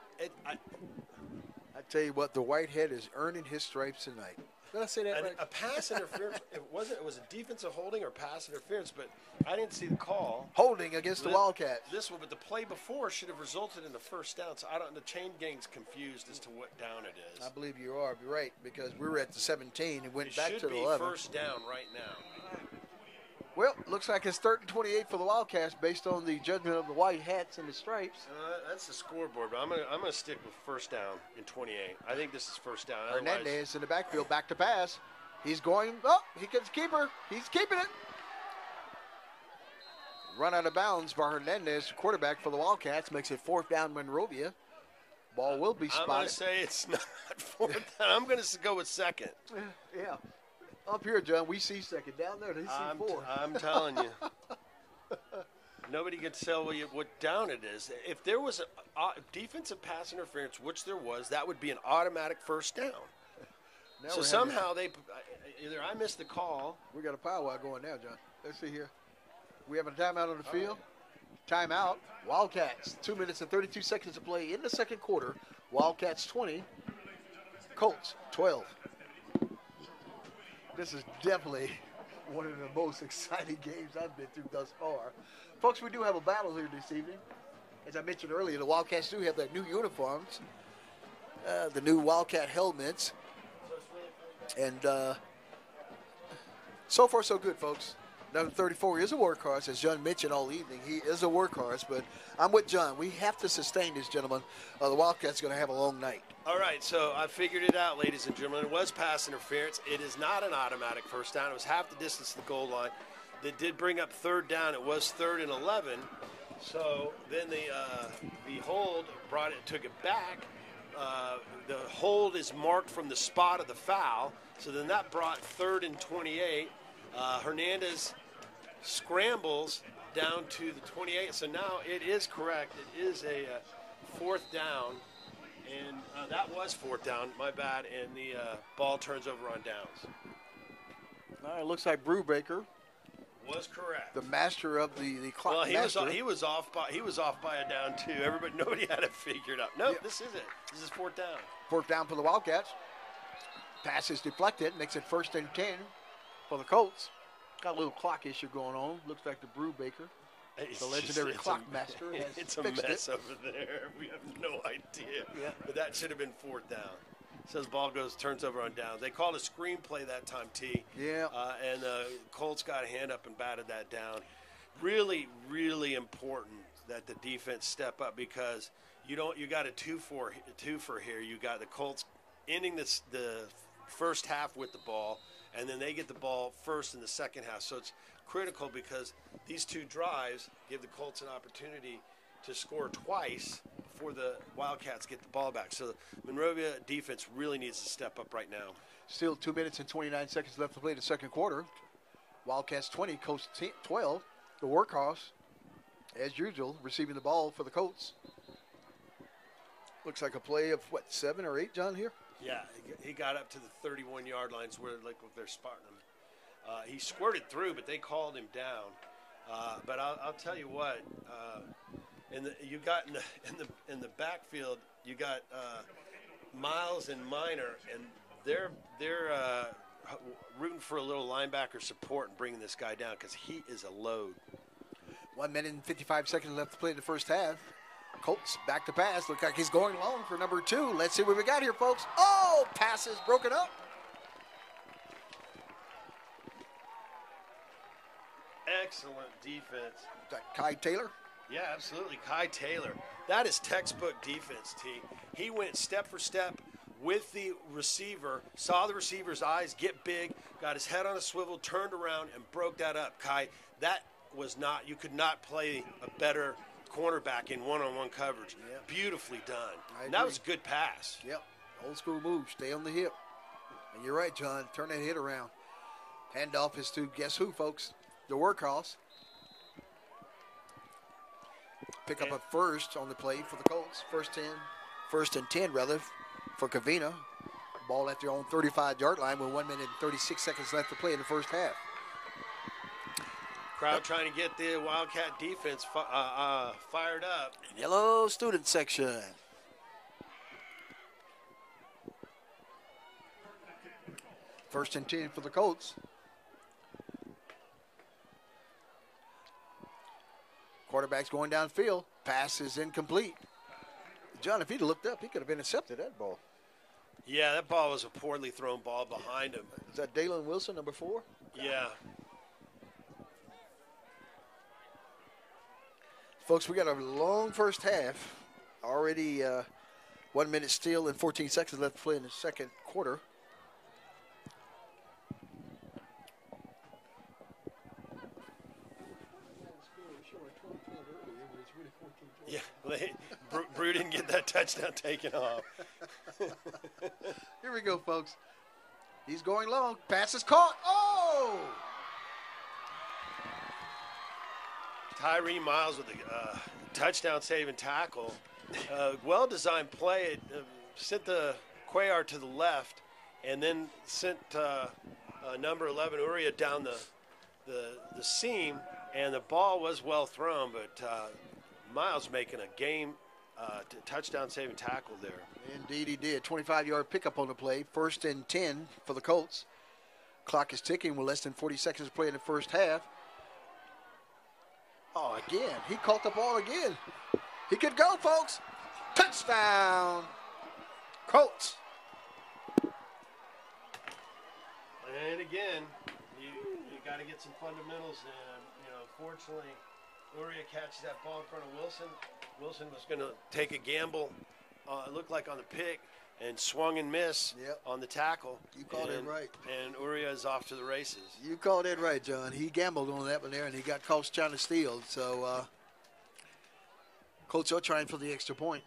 S4: I tell you what, the Whitehead is earning his stripes tonight. Did I say that right?
S1: A pass interference. It was a defensive holding or pass interference, but I didn't see the call.
S4: Holding against the Wildcats.
S1: This one, but the play before should have resulted in the first down. So the chain gang's confused as to what down it is.
S4: I believe you are. You're right, because we were at the 17 and went back to the 11.
S1: It should be first down right now.
S4: Well, looks like it's 3rd and 28 for the Wildcats based on the judgment of the white hats and the stripes.
S1: That's the scoreboard, but I'm gonna stick with first down in 28. I think this is first down.
S4: Hernandez in the backfield, back to pass. He's going. Oh, he gets keeper. He's keeping it. Run out of bounds by Hernandez, quarterback for the Wildcats, makes it 4th down Monrovia. Ball will be spotted.
S1: I'm going to say it's not 4th down. I'm going to go with 2nd.
S4: Yeah. Up here, John, we see 2nd. Down there, they see 4.
S1: I'm telling you. Nobody can tell what down it is. If there was a defensive pass interference, which there was, that would be an automatic first down. So somehow either I missed the call.
S4: We got a powwow going now, John. Let's see here. We have a timeout on the field. Timeout. Wildcats. 2 minutes and 32 seconds to play in the second quarter. Wildcats 20. Colts 12. This is definitely one of the most exciting games I've been through thus far. Folks, we do have a battle here this evening. As I mentioned earlier, the Wildcats do have their new uniforms, the new Wildcat helmets. And so far, so good, folks. Number 34 is a workhorse, as John mentioned all evening. He is a workhorse, but I'm with John. We have to sustain this, gentlemen. The Wildcats going to have a long night.
S1: All right, so I figured it out, ladies and gentlemen. It was pass interference. It is not an automatic first down. It was half the distance to the goal line. They did bring up 3rd down. It was 3rd and 11. So then the hold took it back. The hold is marked from the spot of the foul. So then that brought 3rd and 28. Hernandez scrambles down to the 28. So now it is correct. It is a 4th down. And that was 4th down, my bad. And the ball turns over on downs.
S4: All right, looks like Brubaker
S1: was correct.
S4: The master of the clock.
S1: Well, he was off by a down too. Nobody had it figured out. No, This is it. This is 4th down.
S4: 4th down for the Wildcats. Pass is deflected, makes it 1st and 10 for the Colts. Got a little clock issue going on. Looks like the Brubaker, the legendary clock master, has
S1: it's a
S4: fixed
S1: mess
S4: it.
S1: over there. We have no idea.
S4: Yeah.
S1: But that should have been 4th down. Says ball turns over on down. They called a screenplay that time, T.
S4: Yeah.
S1: And the Colts got a hand up and batted that down. Really, really important that the defense step up, because you got a 2 for here. You got the Colts ending the first half with the ball, and then they get the ball first in the second half. So it's critical, because these 2 drives give the Colts an opportunity to score twice before the Wildcats get the ball back. So the Monrovia defense really needs to step up right now.
S4: Still 2 minutes and 29 seconds left to play the second quarter. Wildcats 20, Colts 12. The workhorse as usual, receiving the ball for the Colts. Looks like a play of, what, 7 or 8, John, here?
S1: Yeah, he got up to the 31-yard lines where they're spotting him. He squirted through, but they called him down. But I'll tell you what, you got in the backfield, you got Miles and Minor, and they're rooting for a little linebacker support and bringing this guy down because he is a load.
S4: 1 minute and 55 seconds left to play in the first half. Colts back to pass. Look like he's going long for number 2. Let's see what we got here, folks. Oh, pass is broken up.
S1: Excellent defense.
S4: Is that Kai Taylor?
S1: Yeah, absolutely. Kai Taylor. That is textbook defense, T. He went step for step with the receiver, saw the receiver's eyes get big, got his head on a swivel, turned around, and broke that up. Kai, that was not, you could not play a better cornerback in one-on-one coverage. Yep. Beautifully done. And that was a good pass.
S4: Yep. Old school move. Stay on the hip. And you're right, John. Turn that hit around. Handoff is to guess who, folks? The workhorse. Pick up a first on the play for the Colts. First and 10, rather, for Covina. Ball at their own 35-yard line with 1 minute and 36 seconds left to play in the first half.
S1: Crowd trying to get the Wildcat defense fired up.
S4: Yellow student section. First and 10 for the Colts. Quarterback's going downfield. Pass is incomplete. John, if he'd looked up, he could have intercepted that ball.
S1: Yeah, that ball was a poorly thrown ball behind him.
S4: Is that Dalen Wilson, number 4?
S1: Yeah.
S4: Folks, we got a long first half. Already 1 minute still and 14 seconds left to play in the second quarter.
S1: Yeah, Brew didn't get that touchdown taken off.
S4: Here we go, folks. He's going long. Pass is caught. Oh!
S1: Tyree Miles with a touchdown saving tackle. Well-designed play. It sent the Cuellar to the left and then sent number 11 Uriah down the seam, and the ball was well thrown, but Miles making a game touchdown saving tackle there.
S4: Indeed he did. 25-yard pickup on the play. First and 10 for the Colts. Clock is ticking with less than 40 seconds to play in the first half. Oh, again. He caught the ball again. He could go, folks. Touchdown. Colts.
S1: And again, you got to get some fundamentals in. You know, fortunately, Uriah catches that ball in front of Wilson. Wilson was going to take a gamble, it looked like on the pick, and swung and missed on the tackle.
S4: You called it right.
S1: And Uriah is off to the races.
S4: You called it right, John. He gambled on that one there, and he got caught trying to steal. So, Colts are trying for the extra point.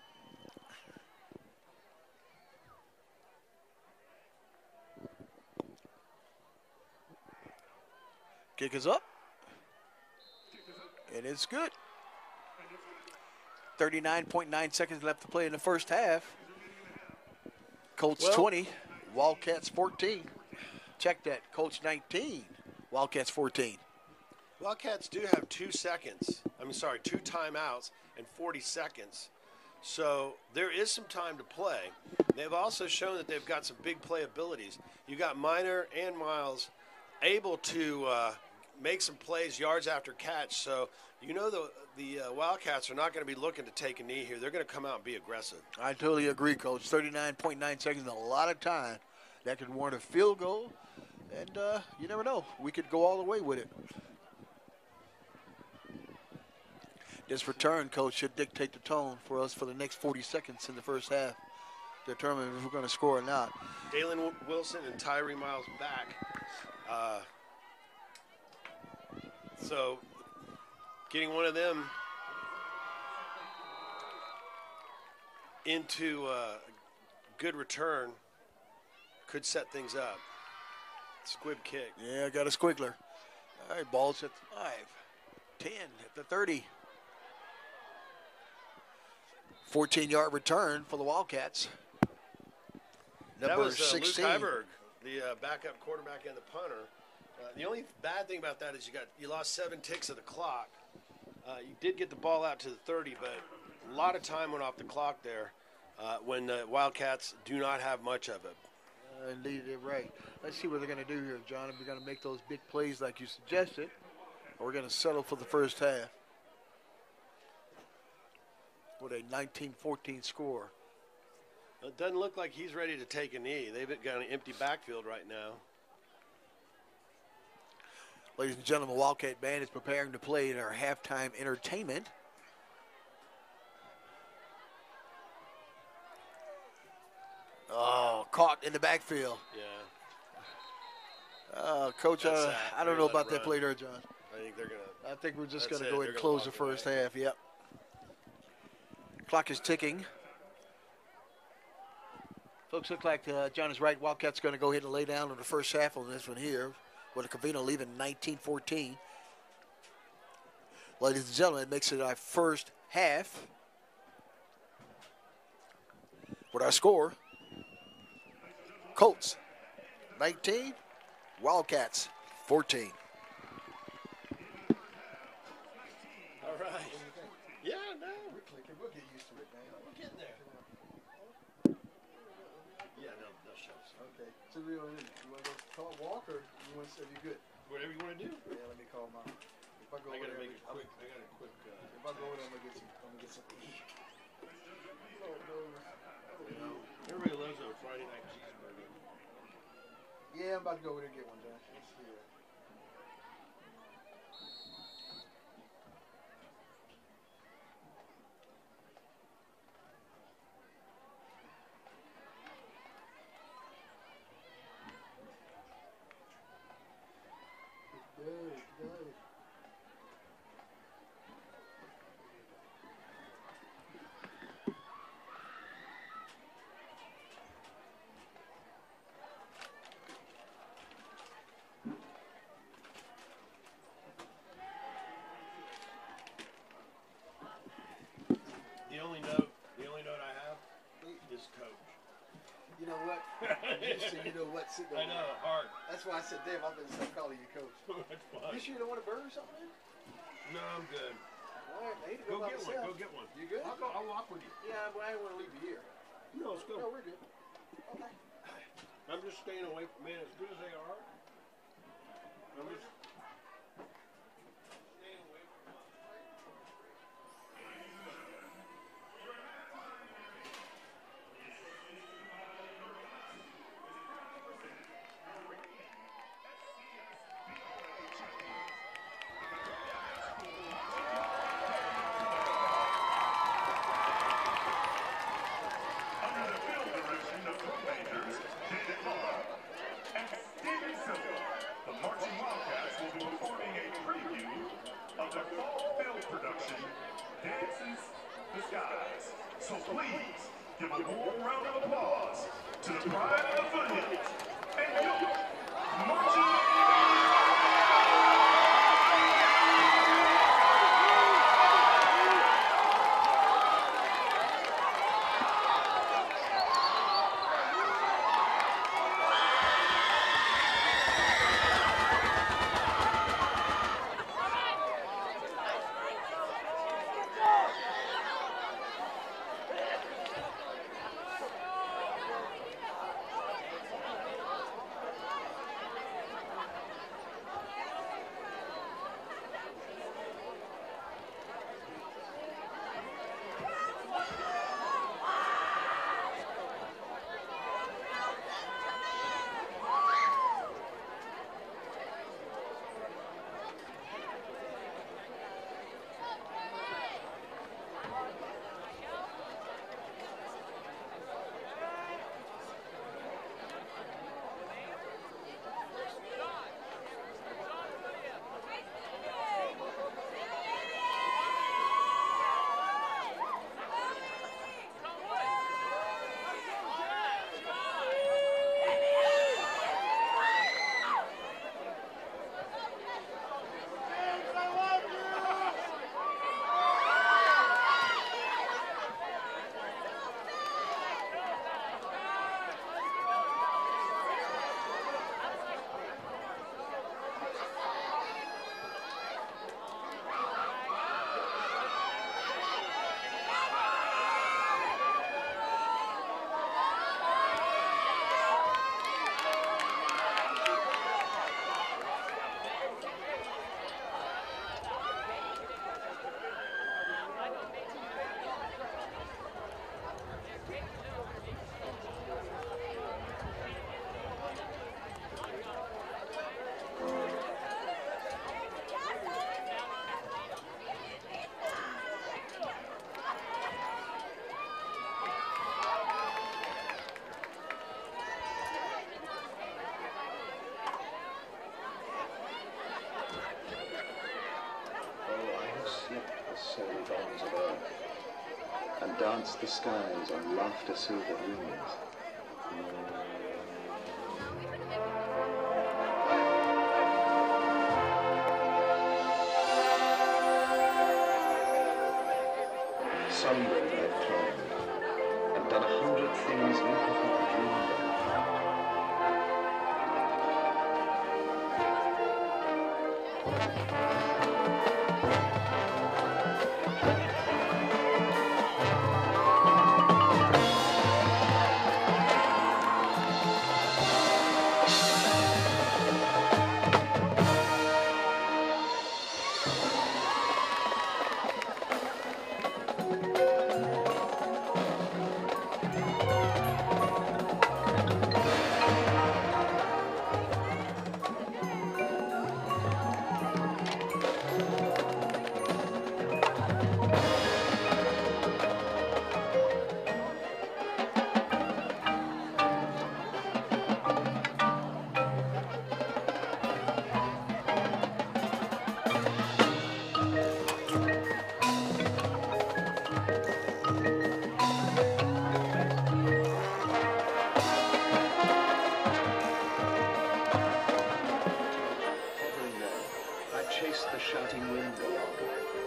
S4: Kick is up. And it's good. 39.9 seconds left to play in the first half. Colts 20, Wildcats 14. Check that. Colts 19, Wildcats 14.
S1: Wildcats do have 2 timeouts and 40 seconds. So there is some time to play. They've also shown that they've got some big play abilities. You got Minor and Miles able to make some plays, yards after catch. So you know the Wildcats are not going to be looking to take a knee here. They're going to come out and be aggressive.
S4: I totally agree, Coach. 39.9 seconds, a lot of time. That could warrant a field goal, and you never know. We could go all the way with it. This return, Coach, should dictate the tone for us for the next 40 seconds in the first half, determine if we're going to score or not.
S1: Dalen Wilson and Tyree Miles back. So getting one of them into a good return could set things up. Squib kick.
S4: Yeah, got a squiggler. All right, ball's at 5, 10, at the 30. 14-yard return for the Wildcats.
S1: That
S4: Number
S1: was
S4: 16.
S1: Luke Heiberg, the backup quarterback and the punter. The only bad thing about that is you lost 7 ticks of the clock. You did get the ball out to the 30, but a lot of time went off the clock there when the Wildcats do not have much of it.
S4: Indeed, they're right. Let's see what they're going to do here, John. If we're going to make those big plays like you suggested, or we're going to settle for the first half with a 19-14 score.
S1: It doesn't look like he's ready to take a knee. They've got an empty backfield right now.
S4: Ladies and gentlemen, Wildcat Band is preparing to play in our halftime entertainment. Oh, caught in the backfield.
S1: Yeah.
S4: Coach, I don't know about that
S1: run.
S4: play there, John.
S1: I think they're going to.
S4: I think we're just
S1: That's
S4: going to go
S1: it.
S4: ahead and
S1: They're
S4: close
S1: gonna
S4: the
S1: walk
S4: first
S1: away.
S4: half. Yep. Clock is ticking. Folks, look like John is right. Wildcats going to go ahead and lay down in the first half on this one here, with the Covina leaving 19-14. Ladies and gentlemen, it makes it our first half with our score. Colts 19, Wildcats 14.
S1: All right. Yeah, no.
S4: We'll get used to it, man.
S1: We're getting there. Yeah, they'll show us.
S4: Okay. So you want to go call walk or you want to say you're good?
S1: Whatever you want to do.
S4: Yeah, let me call mom. If I go
S1: I
S4: over
S1: got to
S4: there,
S1: make it quick. I got a quick.
S4: if I go over there, I'm gonna get some.
S1: You know, everybody loves a Friday night cheeseburger.
S4: Yeah, I'm about to go over there and get one, John. Let's see it. Good.
S1: The only note I have is coach.
S4: You know what? You know what? Sit
S1: I
S4: down.
S1: know, hard.
S4: That's why I said, Dave, I'm gonna start calling you coach.
S1: That's fine.
S4: You sure you don't want a burger or something, man?
S1: No, I'm good.
S4: All right, I need to
S1: Go
S4: by
S1: get one.
S4: myself.
S1: Go get one.
S4: You good?
S1: I'll walk with you.
S4: Yeah, but I didn't want to leave you here.
S1: No, let's go.
S4: No, we're good. Okay.
S1: I'm just staying away from, man, as good as they are. I'm just staying away from
S3: Under the field direction of coordinators David Law and Steven Silva, the Marching Wildcats will be performing a preview of their fall film production, Dances the Skies. So please give a warm round of applause to the pride of the foothills and your Marching
S5: and dance the skies on laughter-silvered wings. Somewhere I've climbed and done 100 things you haven't dreamed of. The shouting wind along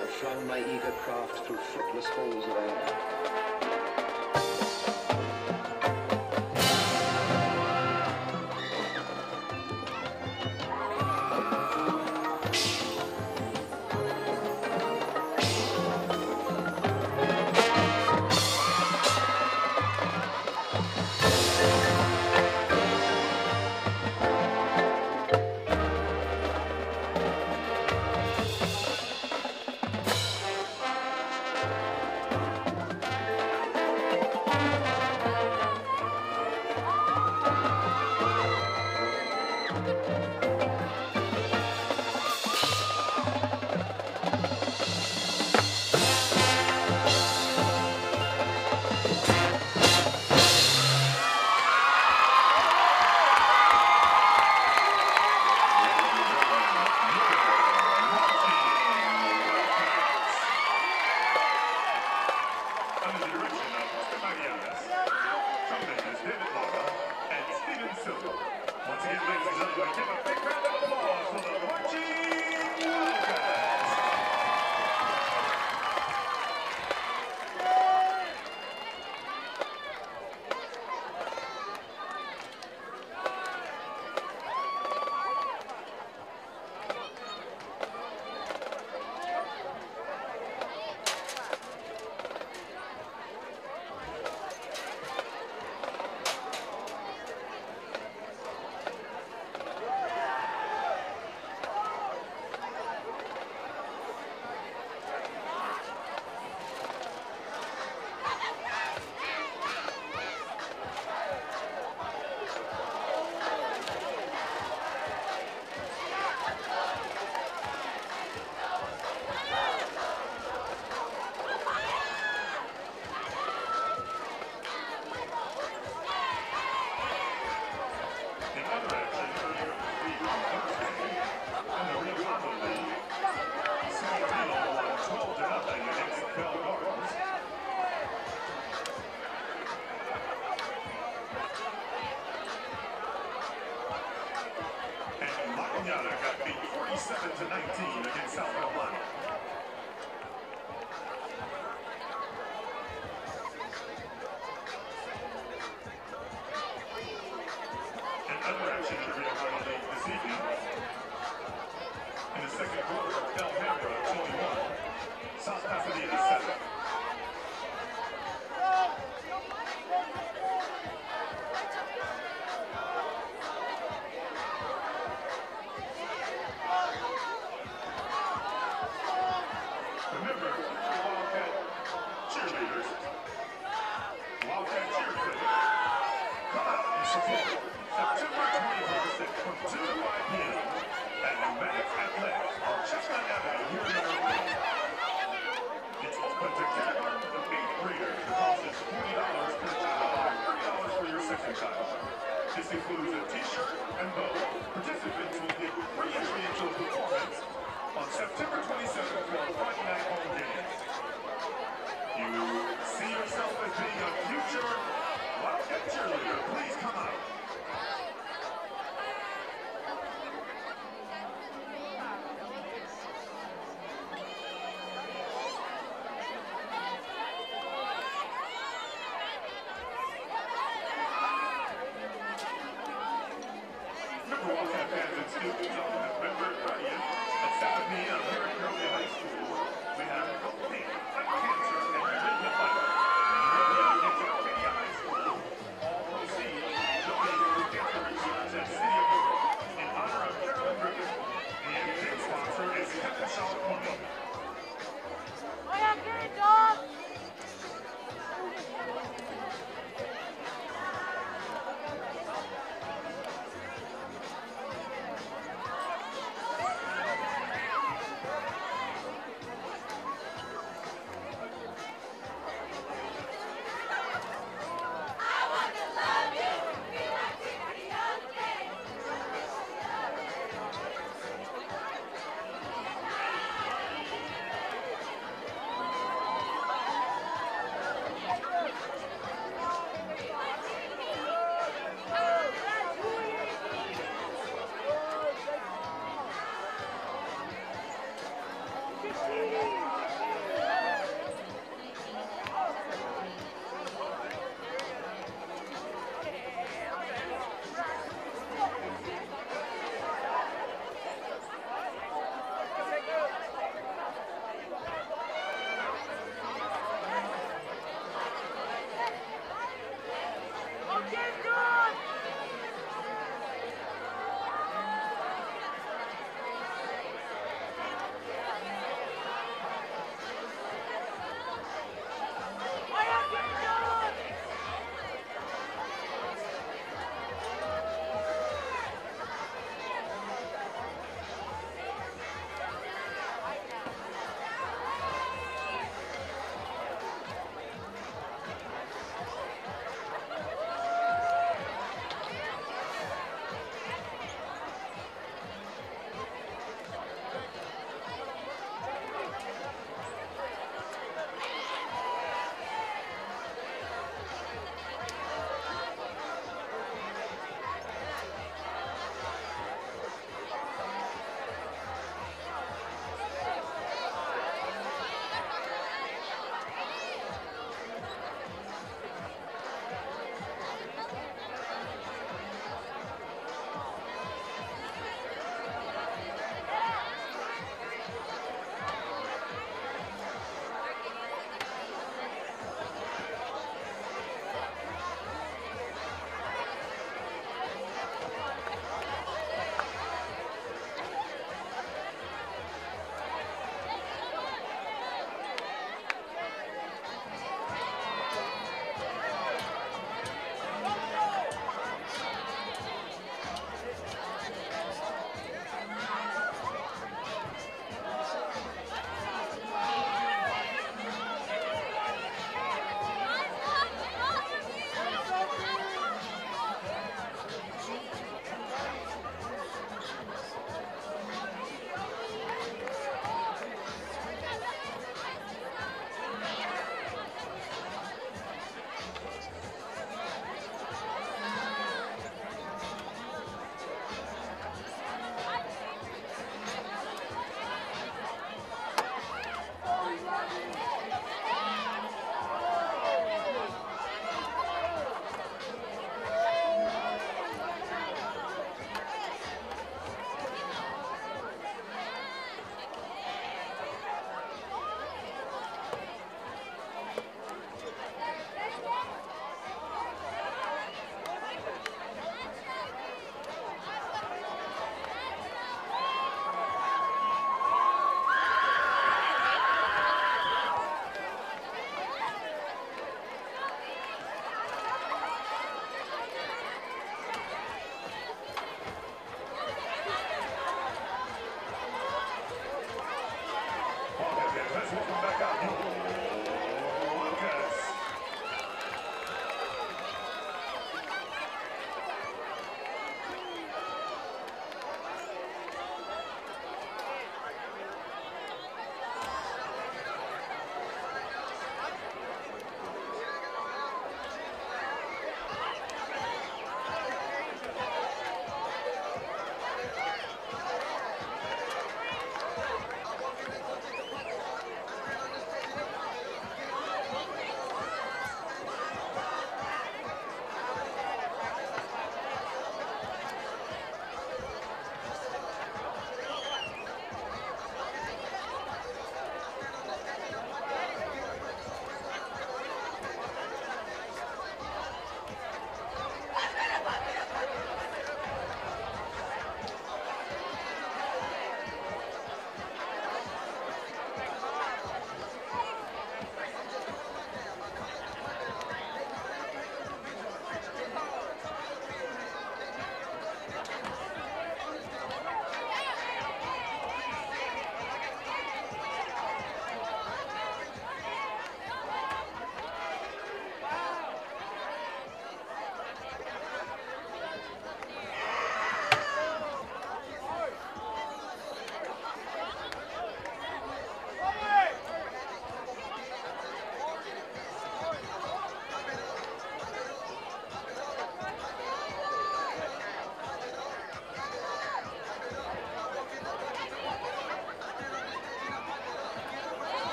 S5: and flung my eager craft through footless holes of air.
S3: got beat 47-19 against South Carolina. And other action in the Rio Grande League this evening. In the second quarter, Alhambra 21, South Pasadena 7. Remember, Wildcat cheerleaders. Wildcat cheerleaders. Come out and support September 21st from 2 to 5 p.m. at Pneumatic Athletics on Chestnut Avenue here in Monrovia. It's open to kindergarten to 8th graders. The cost is $40 per child and $30 for your second child. This includes a t-shirt and bow. Participants will get free entry into a performance on September 27th for a Friday night home game. You see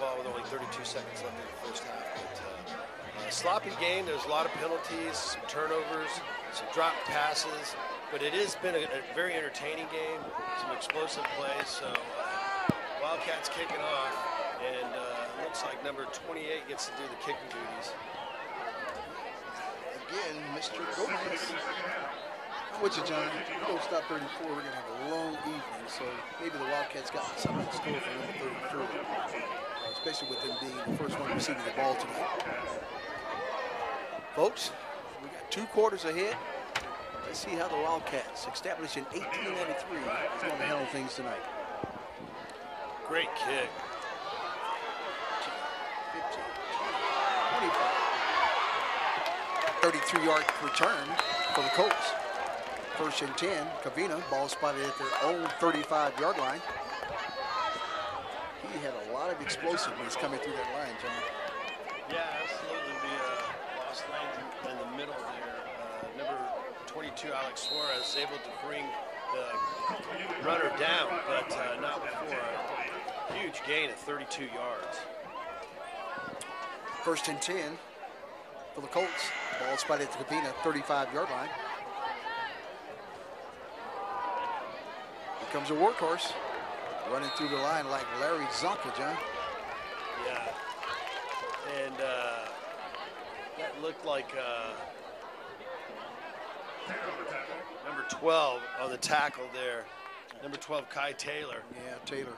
S1: ball with only 32 seconds left in the first half. But sloppy game. There's a lot of penalties, some turnovers, some dropped passes. But it has been a very entertaining game, some explosive plays. So Wildcats kicking off, and looks like number 28 gets to do the kicking duties.
S4: Again, Mr. Gomez. I'm with you, John. If we don't stop 34, we're going to have a long evening. So maybe the Wildcats got something in store for number 34, especially with them being the first one receiving the ball tonight. Folks, we got 2 quarters ahead. Let's see how the Wildcats, established in 1893, is going to handle things tonight.
S1: Great kick.
S4: 15, 20, 33-yard return for the Colts. First and 10, Covina, ball spotted at their own 35-yard line. He had a lot of explosiveness coming through that line, John.
S1: Yeah, absolutely. We lost lanes in the middle there. Number 22, Alex Suarez, is able to bring the runner down, but not before a huge gain of 32 yards.
S4: First and 10 for the Colts. Ball spotted at the Covina 35-yard line. Here comes a workhorse running through the line like Larry Zonka, John.
S1: Yeah, and that looked like number 12 on the tackle there. Number 12, Kai Taylor.
S4: Yeah, Taylor.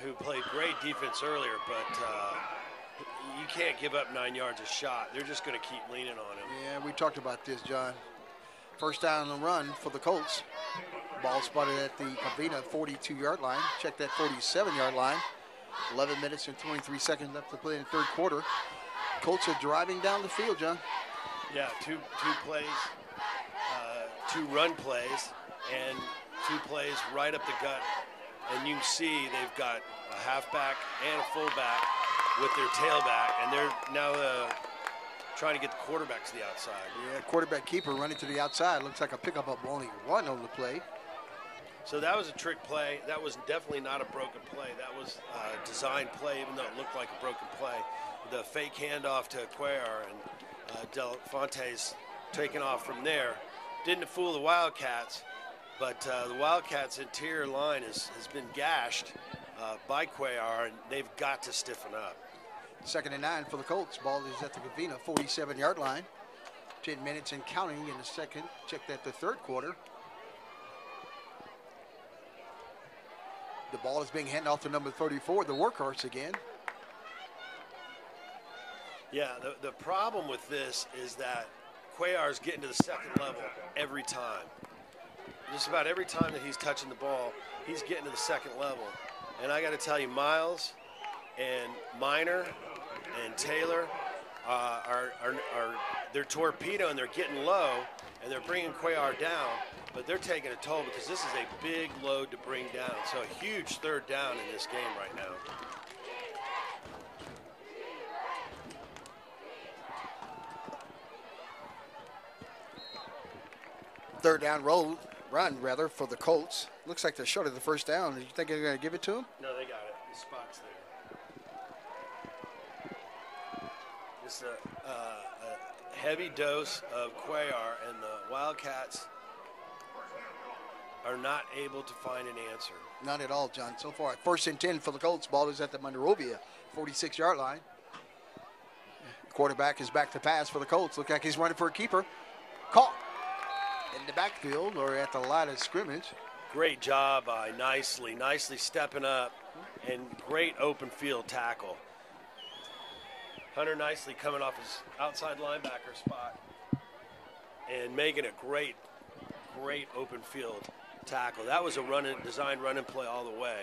S1: Who played great defense earlier, but you can't give up 9 yards a shot. They're just going to keep leaning on him.
S4: Yeah, we talked about this, John. First down on the run for the Colts. Ball spotted at the Covina 42-yard line. Check that 47-yard line. 11 minutes and 23 seconds left to play in the third quarter. Colts are driving down the field, John.
S1: Yeah, two plays, 2 run plays, and 2 plays right up the gut. And you can see they've got a halfback and a fullback with their tailback, and they're now trying to get the quarterback to the outside.
S4: Yeah, quarterback keeper running to the outside. Looks like a pickup of only 1 on the play.
S1: So that was a trick play. That was definitely not a broken play. That was a designed play, even though it looked like a broken play. The fake handoff to Cuellar and Del Fonte's taking off from there. Didn't fool the Wildcats, but the Wildcats' interior line has been gashed by Cuellar, and they've got to stiffen up.
S4: Second and 9 for the Colts. Ball is at the Covina 47-yard line. 10 minutes and counting in the second. Check that the third quarter. The ball is being handed off to number 34, the workhorse again.
S1: Yeah, the problem with this is that Cuellar's getting to the second level every time. Just about every time that he's touching the ball, he's getting to the second level. And I got to tell you, Miles and Minor and Taylor they're torpedoing, they're getting low, and they're bringing Cuellar down, but they're taking a toll because this is a big load to bring down. So a huge third down in this game right now.
S4: Third down run for the Colts. Looks like they're short of the first down. Do you think they're going to give it to them?
S1: No, they got it. The spot's there. Just a heavy dose of Cuellar, and the Wildcats are not able to find an answer.
S4: Not at all, John. So far, first and 10 for the Colts. Ball is at the Monrovia 46-yard line. Quarterback is back to pass for the Colts. Look like he's running for a keeper. Caught in the backfield or at the line of scrimmage.
S1: Great job by nicely stepping up, and great open field tackle. Hunter nicely coming off his outside linebacker spot and making a great open field tackle. That was a designed run and play all the way.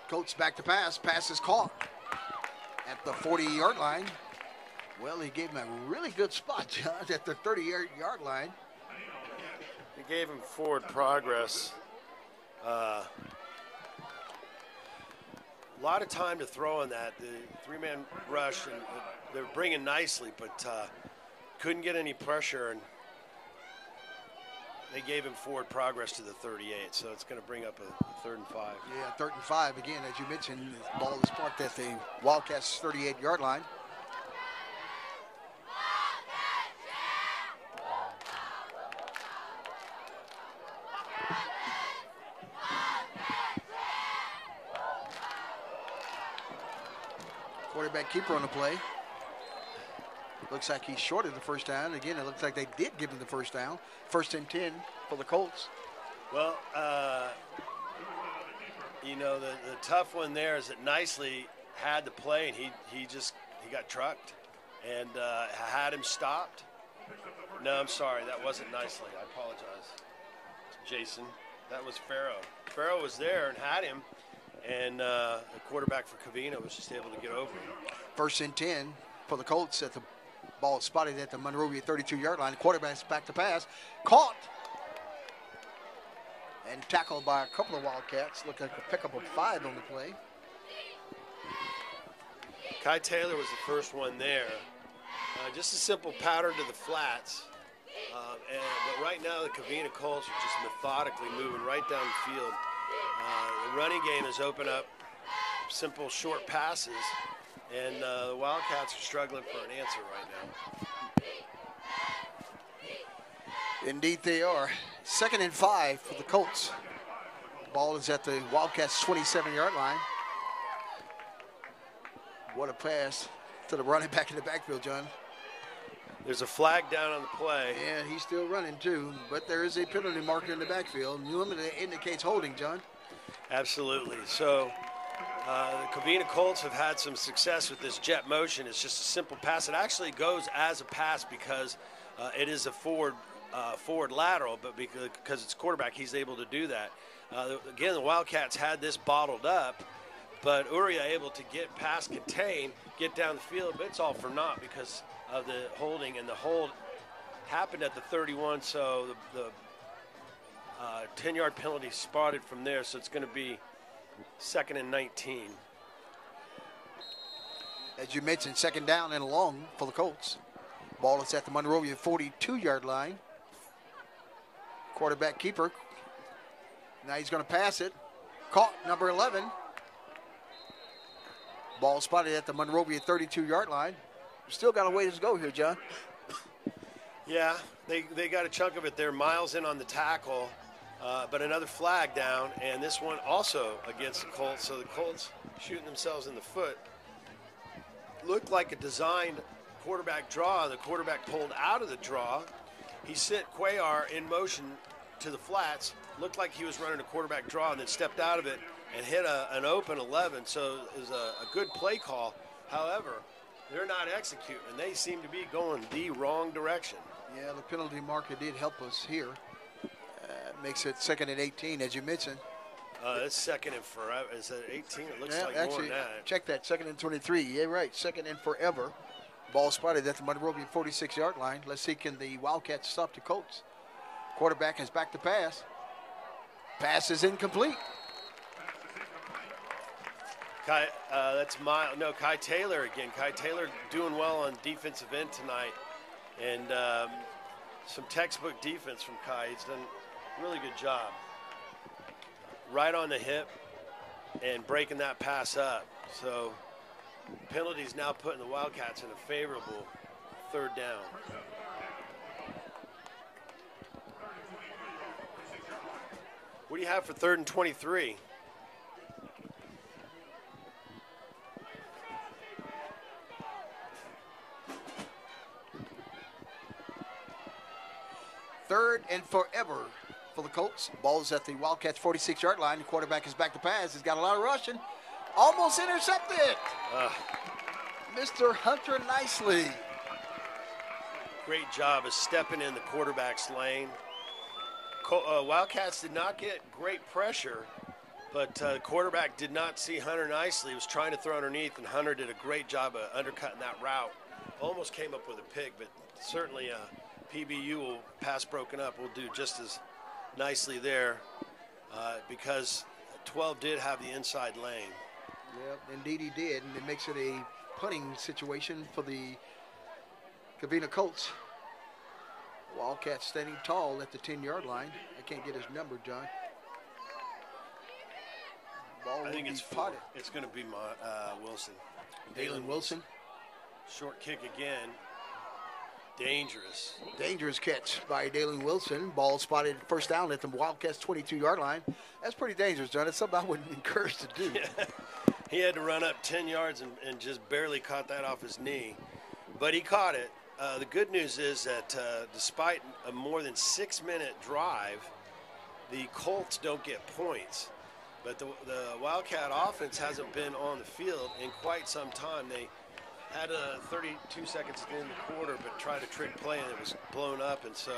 S4: Colts back to pass. Pass is caught at the 40-yard line. Well, he gave him a really good spot, John, at the 30-yard line.
S1: He gave him forward progress. A lot of time to throw on that. The three-man rush, and they're bringing nicely, but couldn't get any pressure, and they gave him forward progress to the 38, so it's going to bring up a 3rd and 5.
S4: Yeah, 3rd and 5. Again, as you mentioned, the ball is parked at the Wildcats' 38-yard line. Quarterback keeper on the play. Looks like he shorted the first down. Again, it looks like they did give him the first down. 1st and 10 for the Colts.
S1: Well, you know, the tough one there is that Nicely had the play, and he got trucked and had him stopped. No, I'm sorry, that wasn't Nicely. I apologize, Jason. That was Farrow. Farrow was there and had him, and the quarterback for Covina was just able to get over him.
S4: 1st and 10 for the Colts. At the ball spotted at the Monrovia 32-yard line. Quarterback's back to pass. Caught and tackled by a couple of Wildcats. Looked like a pickup of 5 on the play.
S1: Kai Taylor was the first one there. Just a simple pattern to the flats. But right now the Covina Colts are just methodically moving right down the field. The running game has opened up simple short passes, and the Wildcats are struggling for an answer right now.
S4: Indeed they are. 2nd and 5 for the Colts. Ball is at the Wildcats' 27-yard line. What a pass to the running back in the backfield, John.
S1: There's a flag down on the play.
S4: And he's still running too, but there is a penalty marker in the backfield. Indicates holding, John.
S1: Absolutely. So the Covina Colts have had some success with this jet motion. It's just a simple pass. It actually goes as a pass because it is a forward lateral, but because it's quarterback, he's able to do that. Again, the Wildcats had this bottled up, but Uria able to get past contain, get down the field, but it's all for naught because of the holding, and the hold happened at the 31, so the 10-yard penalty spotted from there, so it's going to be 2nd and 19.
S4: As you mentioned, 2nd down and long for the Colts. Ball is at the Monrovia 42-yard line. Quarterback keeper. Now he's going to pass it. Caught, number 11. Ball spotted at the Monrovia 32-yard line. Still got a ways to go here, John.
S1: Yeah, they got a chunk of it there. Miles in on the tackle, but another flag down, and this one also against the Colts. So the Colts shooting themselves in the foot. Looked like a designed quarterback draw. The quarterback pulled out of the draw. He sent Cuellar in motion to the flats. Looked like he was running a quarterback draw and then stepped out of it and hit an open 11. So it was a good play call. However, they're not executing, and they seem to be going the wrong direction.
S4: Yeah, the penalty marker did help us here. Makes it 2nd and 18, as you mentioned.
S1: It's 2nd and forever. Is it 18? It looks like
S4: actually,
S1: more than that.
S4: Check that, 2nd and 23. Yeah, right, 2nd and forever. Ball spotted at the Monrovia 46-yard line. Let's see, can the Wildcats stop the Colts? Quarterback is back to pass. Pass is incomplete.
S1: Kai Taylor again. Kai Taylor doing well on defensive end tonight, and some textbook defense from Kai. He's done a really good job. Right on the hip and breaking that pass up. So penalties now putting the Wildcats in a favorable 3rd down. What do you have for 3rd and 23?
S4: Third and forever for the Colts. Ball is at the Wildcats 46-yard line. The quarterback is back to pass. He's got a lot of rushing. Almost intercepted. Mr. Hunter Nicely.
S1: Great job of stepping in the quarterback's lane. Wildcats did not get great pressure, but the quarterback did not see Hunter Nicely. He was trying to throw underneath, and Hunter did a great job of undercutting that route. Almost came up with a pick, but certainly PBU will pass broken up. Will do just as nicely there because 12 did have the inside lane.
S4: Yep, indeed he did, and it makes it a punting situation for the Covina Colts. Wildcats standing tall at the 10-yard line. I can't get his number, John. Ball
S1: I think
S4: will
S1: it's
S4: be
S1: 4.
S4: potted.
S1: It's going to be Wilson.
S4: Dalen Wilson.
S1: Short kick again. Dangerous.
S4: Dangerous catch by Dalen Wilson. Ball spotted first down at the Wildcats 22-yard line. That's pretty dangerous, John. It's something I wouldn't encourage to do.
S1: Yeah. He had to run up 10 yards and just barely caught that off his knee. But he caught it. The good news is that despite a more than 6-minute drive, the Colts don't get points. But the Wildcat offense hasn't been on the field in quite some time. They had 32 seconds at the end of the quarter, but tried a trick play, and it was blown up. And so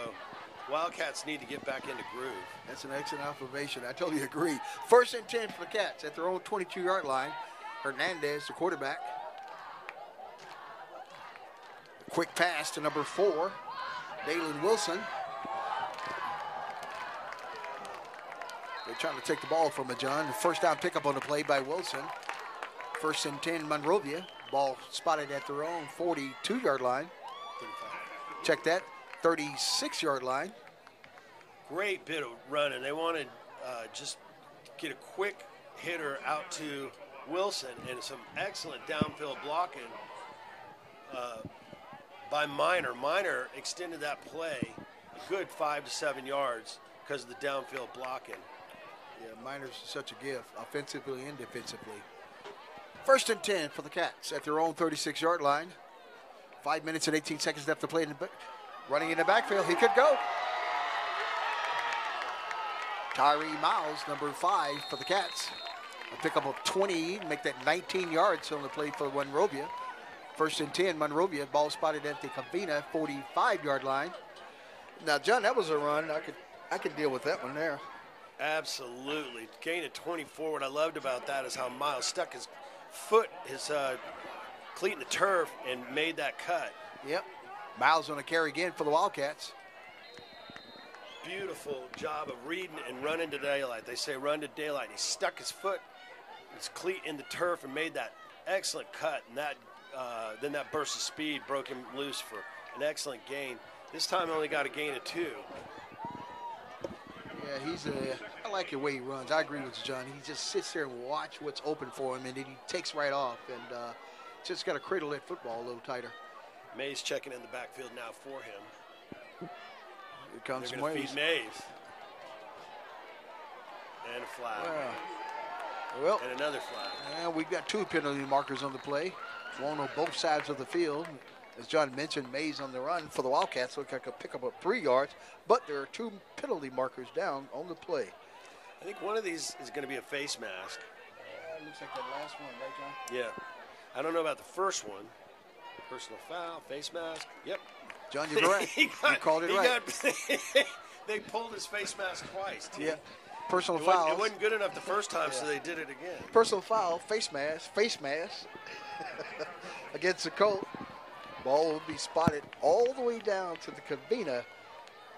S1: Wildcats need to get back into groove.
S4: That's an excellent observation. I totally agree. 1st and 10 for the Cats at their own 22-yard line. Hernandez, the quarterback. Quick pass to number 4, Dalen Wilson. They're trying to take the ball from it, John. The first down pickup on the play by Wilson. 1st and 10, Monrovia. Ball spotted at their own 42-yard line.
S1: 35.
S4: Check that, 36-yard line.
S1: Great bit of running. They wanted just get a quick hitter out to Wilson, and some excellent downfield blocking by Minor. Minor extended that play a good 5 to 7 yards because of the downfield blocking.
S4: Yeah, Minor's such a gift, offensively and defensively. 1st and 10 for the Cats at their own 36-yard line. 5 minutes and 18 seconds left to play. Running in the backfield, he could go. Tyree Miles, number 5 for the Cats. A pickup of 20, make that 19 yards on the play for Monrovia. 1st and 10, Monrovia. Ball spotted at the Covina 45-yard line. Now, John, that was a run. I could deal with that one there.
S1: Absolutely. Gain of 24. What I loved about that is how Miles stuck his foot, his cleat in the turf, and made that cut.
S4: Yep. Miles on a carry again for the Wildcats.
S1: Beautiful job of reading and running to daylight. They say run to daylight. He stuck his foot, his cleat in the turf, and made that excellent cut. And that then that burst of speed broke him loose for an excellent gain. This time only got a gain of 2.
S4: Yeah, I like the way he runs. I agree with you, John. He just sits there and watch what's open for him, and then he takes right off. And just got to cradle that football a little tighter.
S1: Mays checking in the backfield now for him.
S4: Here comes
S1: They're going to
S4: Mays.
S1: feed Mays. And a flag.
S4: Well,
S1: And another flag.
S4: and we've got 2 penalty markers on the play. One on both sides of the field. As John mentioned, Mays on the run for the Wildcats. Look like a pickup of 3 yards, but there are 2 penalty markers down on the play.
S1: I think one of these is going to be a face mask.
S4: Looks like that last one, right, John?
S1: Yeah. I don't know about the first one. Personal foul, face mask. Yep.
S4: John, you're correct. You called it right.
S1: They pulled his face mask twice, too.
S4: Yeah. Personal
S1: It
S4: foul.
S1: wasn't good enough the first time, so they did it again.
S4: Personal foul, face mask against the Colt. Ball will be spotted all the way down to the Covina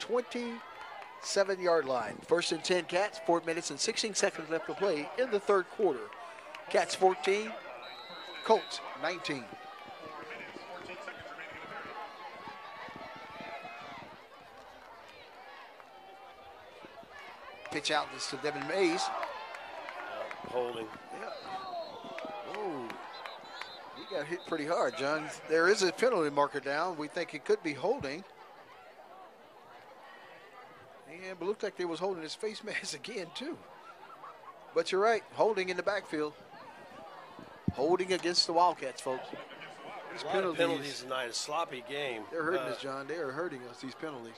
S4: 27-yard line. 1st and 10 Cats, 4 minutes and 16 seconds left to play in the 3rd quarter. Cats 14, Colts 19. Pitch out this to Devin Mays.
S1: Holding.
S4: Yeah. Oh, he got hit pretty hard, John. There is a penalty marker down. We think it could be holding. Yeah, but looked like they was holding his face mask again, too. But you're right, holding in the backfield. Holding against the Wildcats, folks. These
S1: A lot of penalties tonight. A sloppy game.
S4: They're hurting us, John. They are hurting us, these penalties.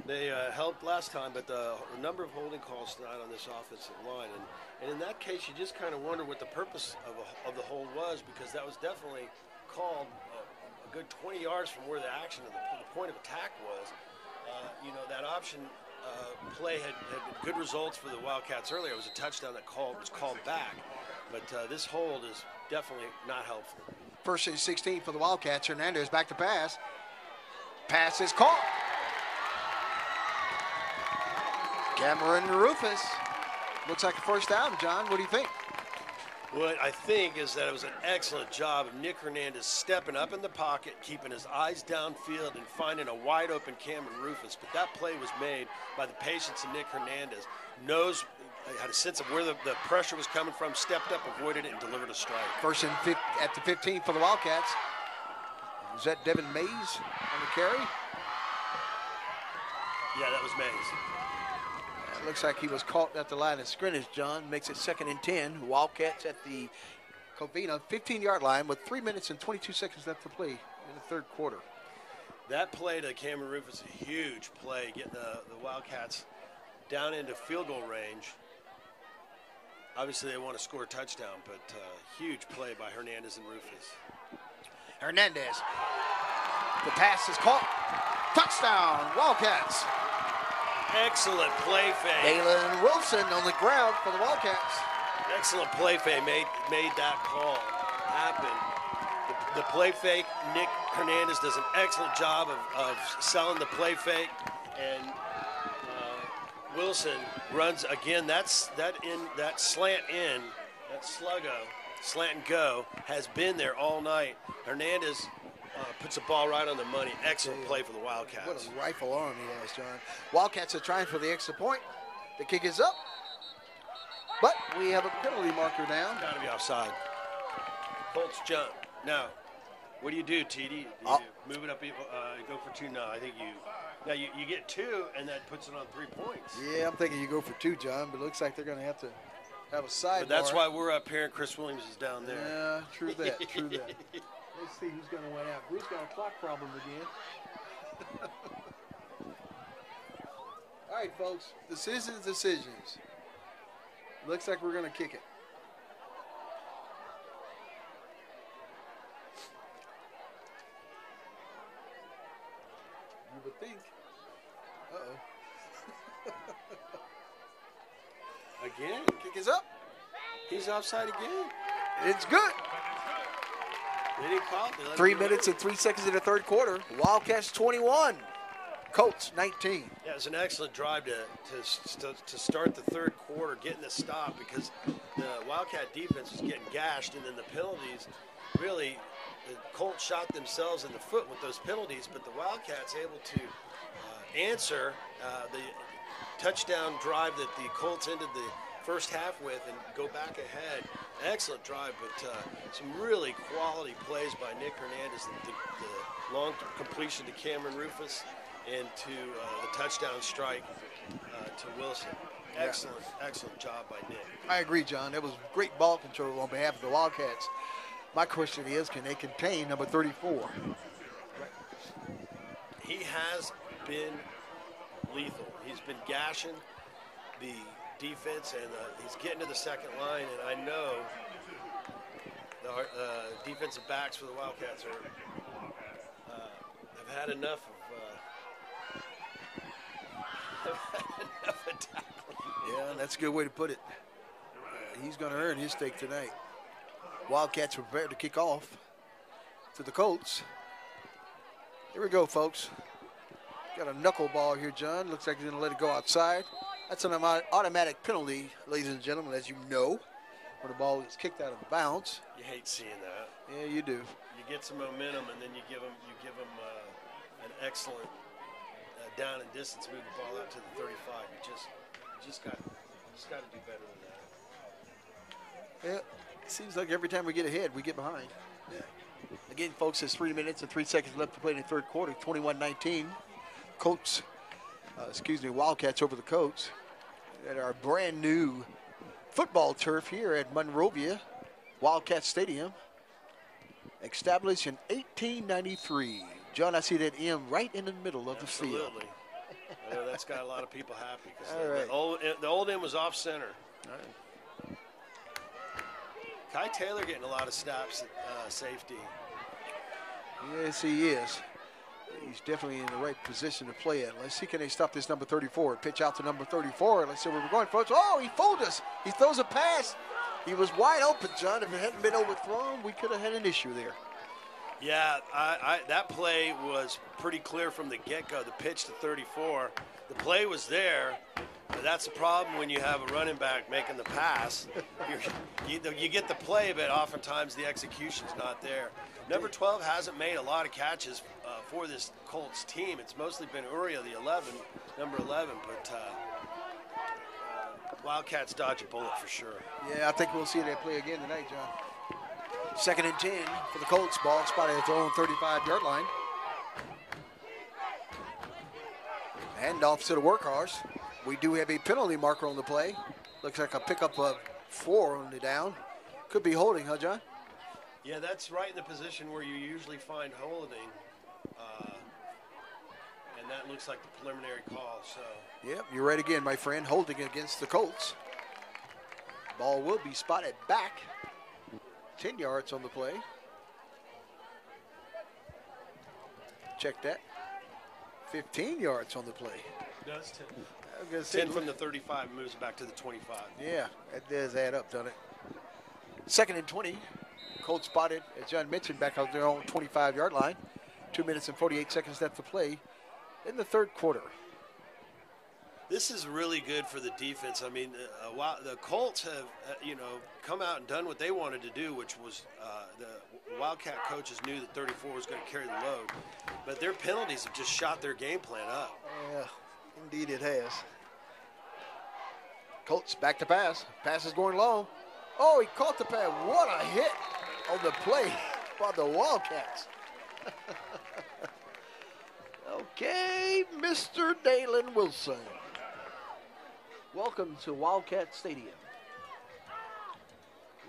S1: They helped last time, but the number of holding calls tonight on this offensive line. And in that case, you just kind of wonder what the purpose of the hold was, because that was definitely called a good 20 yards from where the action of the point of attack was. That option play had good results for the Wildcats earlier. It was a touchdown that was called back. But this hold is definitely not helpful.
S4: 1st and 16 for the Wildcats. Hernandez back to pass. Pass is caught. Cameron Rufus. Looks like a first down, John. What do you think?
S1: What I think is that it was an excellent job of Nick Hernandez stepping up in the pocket, keeping his eyes downfield, and finding a wide open Cameron Rufus. But that play was made by the patience of Nick Hernandez. Had a sense of where the pressure was coming from, stepped up, avoided it, and delivered a strike.
S4: First and at the 15 for the Wildcats. Is that Devin Mays on the carry?
S1: Yeah, that was Mays.
S4: It looks like he was caught at the line of scrimmage, John. Makes it 2nd and 10. Wildcats at the Covina 15-yard line with 3 minutes and 22 seconds left to play in the third quarter.
S1: That play to Cameron Rufus, a huge play, getting the Wildcats down into field goal range. Obviously, they want to score a touchdown, but huge play by Hernandez and Rufus.
S4: Hernandez. The pass is caught. Touchdown, Wildcats.
S1: Excellent play fake.
S4: Dalen Wilson on the ground for the Wildcats.
S1: Excellent play fake made that call happen. The play fake, Nick Hernandez does an excellent job of selling the play fake, and Wilson runs again. That slant and go has been there all night. Hernandez puts the ball right on the money. Excellent play for the Wildcats.
S4: What a rifle arm he has, John. Wildcats are trying for the extra point. The kick is up, but we have a penalty marker down.
S1: Got to be offside. Colts jump. Now, what do you do, TD? Do you move it up, go for 2? No, I think you get 2, and that puts it on 3 points.
S4: Yeah, I'm thinking you go for 2, John, but it looks like they're going to have to have a side.
S1: But that's why we're up here, and Chris Williams is down there.
S4: Yeah, true that, true that. Let's see who's going to win out. Bruce got a clock problem again. All right, folks, decisions. Looks like we're going to kick it. You would think. Uh-oh.
S1: Again?
S4: Kick is up.
S1: He's offside again.
S4: It's good.
S1: They didn't call it.
S4: 3 minutes and 3 seconds in the third quarter. Wildcats 21. Colts 19.
S1: Yeah, it was an excellent drive to start the third quarter, getting the stop, because the Wildcat defense was getting gashed, and then the penalties, really, the Colts shot themselves in the foot with those penalties, but the Wildcats able to answer the touchdown drive that the Colts ended the first half with and go back ahead. Excellent drive, but some really quality plays by Nick Hernandez. The long completion to Cameron Rufus and to the touchdown strike to Wilson. Excellent job by Nick.
S4: I agree, John. That was great ball control on behalf of the Wildcats. My question is, can they contain number 34?
S1: He has been lethal. He's been gashing the defense, and he's getting to the second line, and I know the defensive backs for the Wildcats have had enough of tackling.
S4: Yeah, that's a good way to put it. He's going to earn his stake tonight. Wildcats are prepared to kick off to the Colts. Here we go, folks. Got a knuckleball here, John. Looks like he's going to let it go outside. That's an automatic penalty, ladies and gentlemen, as you know, when the ball is kicked out of bounds.
S1: You hate seeing that.
S4: Yeah, you do.
S1: You get some momentum, and then you give them an excellent down and distance, move the ball out to the 35. You just got to do better than that.
S4: Yeah, it seems like every time we get ahead, we get behind. Yeah. Again, folks, it's 3 minutes and 3 seconds left to play in the third quarter. 21-19. Wildcats over the Colts at our brand new football turf here at Monrovia Wildcat Stadium, established in 1893. John, I see that M right in the middle of the field.
S1: Absolutely. I know that's got a lot of people happy, because
S4: All right.
S1: the old M was off center.
S4: All right.
S1: Kai Taylor getting a lot of snaps at safety.
S4: Yes, he is. He's definitely in the right position to play at. Let's see, can they stop this number 34? Pitch out to number 34. Let's see where we're going, folks. Oh, he fooled us. He throws a pass. He was wide open, John. If it hadn't been overthrown, we could have had an issue there.
S1: Yeah, that play was pretty clear from the get-go, the pitch to 34. The play was there. But that's the problem when you have a running back making the pass. You get the play, but oftentimes the execution's not there. Number 12 hasn't made a lot of catches for this Colts team. It's mostly been Uriah, number 11, but Wildcats dodge a bullet for sure.
S4: Yeah, I think we'll see that play again tonight, John. 2nd and 10 for the Colts. Ball spotted at their own 35-yard line. Handoff to the workhorse. We do have a penalty marker on the play. Looks like a pickup of 4 on the down. Could be holding, huh, John?
S1: Yeah, that's right in the position where you usually find holding. And that looks like the preliminary call. So.
S4: Yep, you're right again, my friend. Holding against the Colts. Ball will be spotted back. 10 yards on the play. Check that. 15 yards on the play.
S1: Does 10 from the 35 moves back to the 25.
S4: Yeah, that does add up, doesn't it? 2nd and 20. Colts spotted, as John mentioned, back on their own 25-yard line. 2 minutes and 48 seconds left to play in the 3rd quarter.
S1: This is really good for the defense. I mean, the Colts have, come out and done what they wanted to do, which was the Wildcat coaches knew that 34 was going to carry the load. But their penalties have just shot their game plan up.
S4: Yeah, indeed it has. Colts back to pass. Pass is going long. Oh, he caught the pass. What a hit on the play by the Wildcats. Okay, Mr. Dalen Wilson. Welcome to Wildcat Stadium.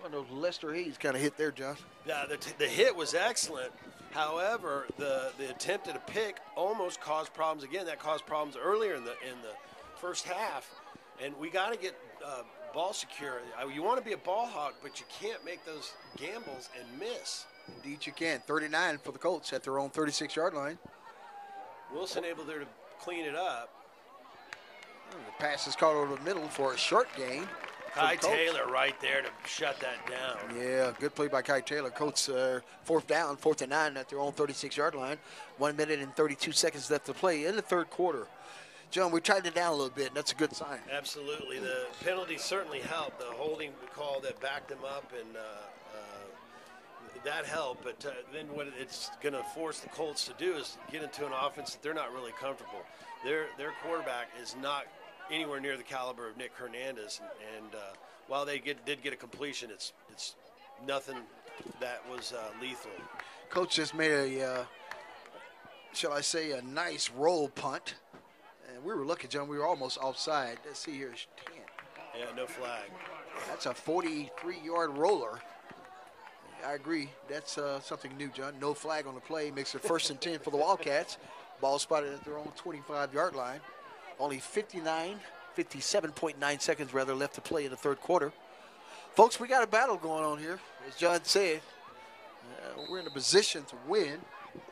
S4: One of those Lester Hayes kind of hit there, John.
S1: Yeah, the hit was excellent. However, the attempt at a pick almost caused problems again. That caused problems earlier in the first half. And we got to get ball secure. You want to be a ball hawk, but you can't make those gambles and miss.
S4: Indeed you can. 39 for the Colts at their own 36-yard line.
S1: Wilson able there to clean it up.
S4: The pass is caught over the middle for a short gain.
S1: Kai Taylor right there to shut that down.
S4: Yeah, good play by Kai Taylor. Colts 4th down, 4th and 9 at their own 36-yard line. 1 minute and 32 seconds left to play in the 3rd quarter. John, we tightened it down a little bit, and that's a good sign.
S1: Absolutely. The penalty certainly helped. The holding call that backed them up, and that helped. But then what it's going to force the Colts to do is get into an offense that they're not really comfortable. Their quarterback is not anywhere near the caliber of Nick Hernandez, and while they did get a completion, it's nothing that was lethal.
S4: Coach just made a, shall I say, a nice roll punt. And we were lucky, John. We were almost offside. Let's see here. 10.
S1: Yeah, no flag.
S4: That's a 43-yard roller. I agree. That's something new, John. No flag on the play. Makes it 1st and 10 for the Wildcats. Ball spotted at their own 25-yard line. Only 57.9 seconds rather left to play in the 3rd quarter. Folks, we got a battle going on here. As John said, we're in a position to win,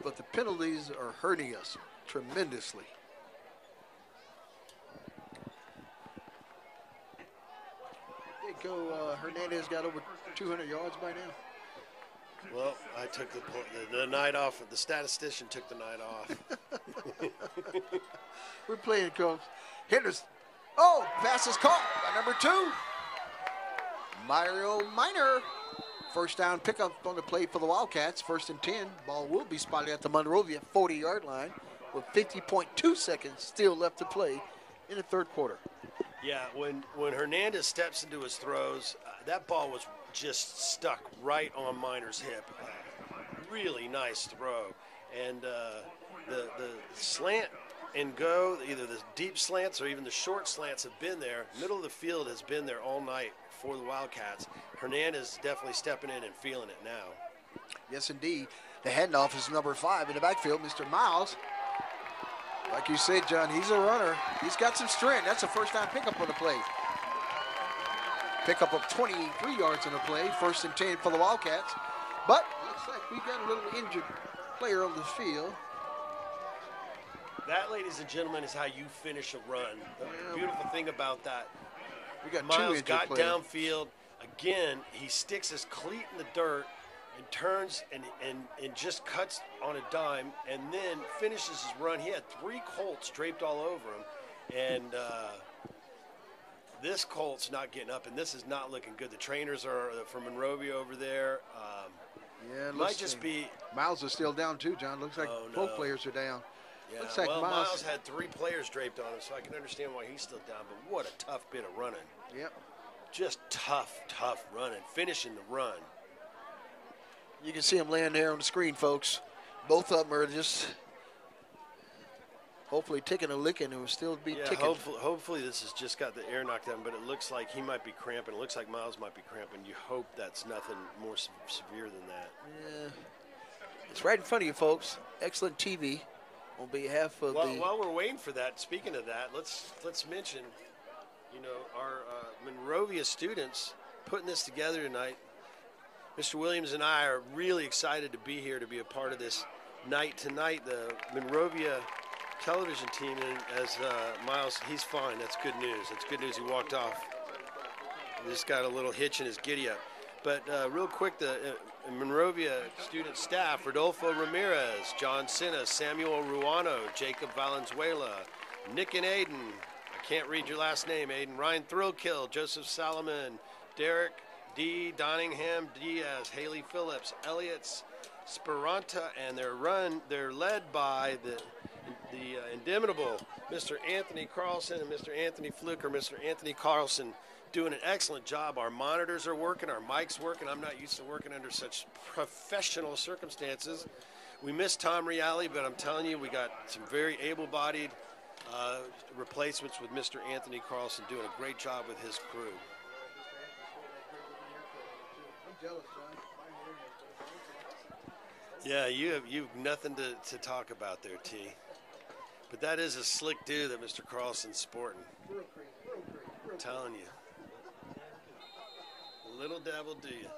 S4: but the penalties are hurting us tremendously. Hernandez got over 200 yards by now.
S1: Well, I took the night off. The statistician took the night off.
S4: We're playing, Coach. Henderson. Oh, pass is caught by number 2. Mario Minor. 1st down pickup on the play for the Wildcats. 1st and 10. Ball will be spotted at the Monrovia 40-yard line with 50.2 seconds still left to play in the 3rd quarter.
S1: Yeah, when Hernandez steps into his throws, that ball was just stuck right on Minor's hip. Really nice throw. And the slant and go, either the deep slants or even the short slants have been there. Middle of the field has been there all night for the Wildcats. Hernandez is definitely stepping in and feeling it now.
S4: Yes, indeed. The handoff is number 5 in the backfield, Mr. Miles. Like you said, John, he's a runner. He's got some strength. That's a 1st down pickup on the play. Pickup of 23 yards on the play. 1st and 10 for the Wildcats. But looks like we got a little injured player on the field.
S1: That, ladies and gentlemen, is how you finish a run. The beautiful thing about that,
S4: we got
S1: Miles got downfield. Again, he sticks his cleat in the dirt and turns and just cuts on a dime and then finishes his run. He had 3 Colts draped all over him. And this Colt's not getting up, and this is not looking good. The trainers are from Monrovia over there.
S4: Yeah, it
S1: might just be.
S4: Miles is still down too, John. Looks like both players are down.
S1: Yeah,
S4: Looks like
S1: well, Miles had 3 players draped on him, so I can understand why he's still down. But what a tough bit of running.
S4: Yep.
S1: Just tough running, finishing the run.
S6: You can see them laying there on the screen, folks. Both of them are just hopefully taking a licking and will still be ticking.
S1: Hopefully this has just got the air knocked out, but it looks like he might be cramping. It looks like Miles might be cramping. You hope that's nothing more severe than that.
S6: Yeah. It's right in front of you, folks. Excellent TV on behalf of
S1: While we're waiting for that, speaking of that, let's mention, our Monrovia students putting this together tonight. Mr. Williams and I are really excited to be here to be a part of this night tonight. The Monrovia television team, and as Miles, he's fine. That's good news. That's good news. He walked off. He just got a little hitch in his giddy up. But real quick, the Monrovia student staff: Rodolfo Ramirez, John Sinna, Samuel Ruano, Jacob Valenzuela, Nick and Aiden. I can't read your last name, Aiden. Ryan Thrillkill, Joseph Salomon, Derek D. Donningham Diaz, Haley Phillips, Elliott Speranta, and they're led by the inimitable Mr. Anthony Carlson and Mr. Anthony Fluke, or Mr. Anthony Carlson, doing an excellent job. Our monitors are working, our mics working. I'm not used to working under such professional circumstances. We missed Tom Reale, but I'm telling you, we got some very able-bodied replacements with Mr. Anthony Carlson doing a great job with his crew. Yeah, you've nothing to talk about there, T. But that is a slick dude that Mr. Carlson's sporting. I'm telling you. Little devil do you.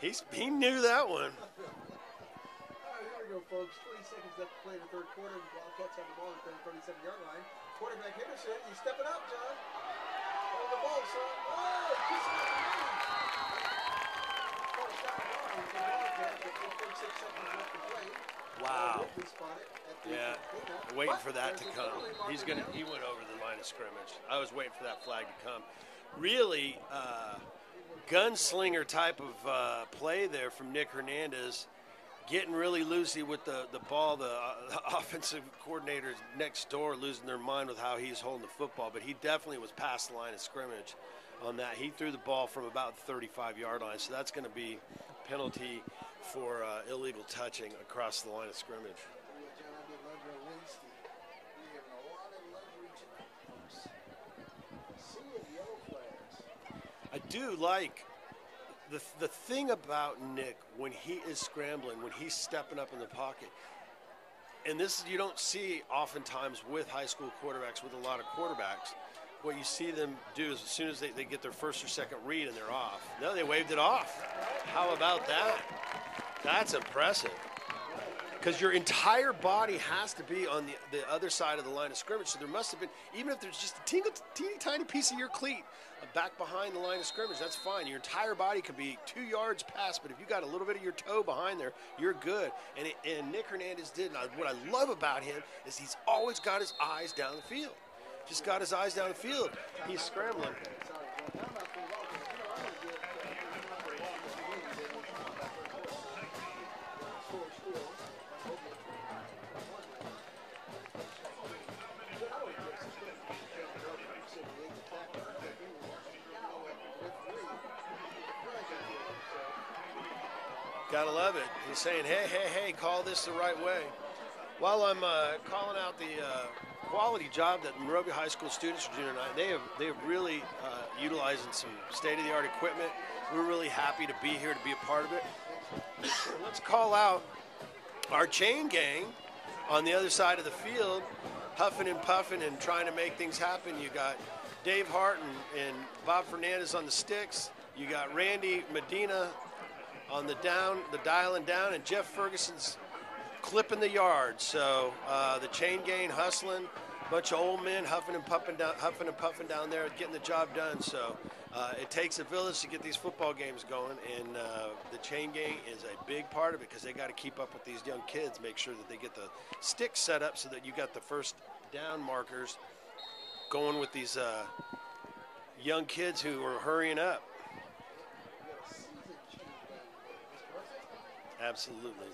S1: He knew that one.
S4: All right, here we go, folks. 20 seconds left to play in the third quarter. The Wildcats have the ball at the 37-yard line. Quarterback Henderson, he's stepping up, John. Hold the ball, son. Oh, kissing up the knee.
S1: Wow. Yeah, waiting for that to come. He went over the line of scrimmage. I was waiting for that flag to come. Really, gunslinger type of play there from Nick Hernandez, getting really loosey with the ball. The offensive coordinators next door losing their mind with how he's holding the football, but he definitely was past the line of scrimmage on that. He threw the ball from about the 35-yard line, so that's going to be penalty for illegal touching across the line of scrimmage. I do like the thing about Nick when he is scrambling, when he's stepping up in the pocket, and this you don't see oftentimes with high school quarterbacks, with a lot of quarterbacks. What you see them do is as soon as they get their first or second read and they're off. No, they waved it off. How about that? That's impressive. Because your entire body has to be on the other side of the line of scrimmage. So there must have been, even if there's just a teeny tiny piece of your cleat back behind the line of scrimmage, that's fine. Your entire body could be 2 yards past, but if you got a little bit of your toe behind there, you're good. And Nick Hernandez did. And what I love about him is he's always got his eyes down the field. Just got his eyes down the field. He's scrambling. Gotta love it. He's saying, hey, call this the right way. While I'm calling out the quality job that Monrovia High School students are doing tonight, they have really utilizing some state-of-the-art equipment. We're really happy to be here to be a part of it. Let's call out our chain gang on the other side of the field, huffing and puffing and trying to make things happen. You got Dave Hart and Bob Fernandez on the sticks. You got Randy Medina on the dialing down, and Jeff Ferguson's clipping the yard. So the chain gang hustling, bunch of old men huffing and puffing down there, getting the job done. So it takes a village to get these football games going, and the chain gang is a big part of it because they got to keep up with these young kids, make sure that they get the sticks set up so that you got the first down markers going with these young kids who are hurrying up. Absolutely.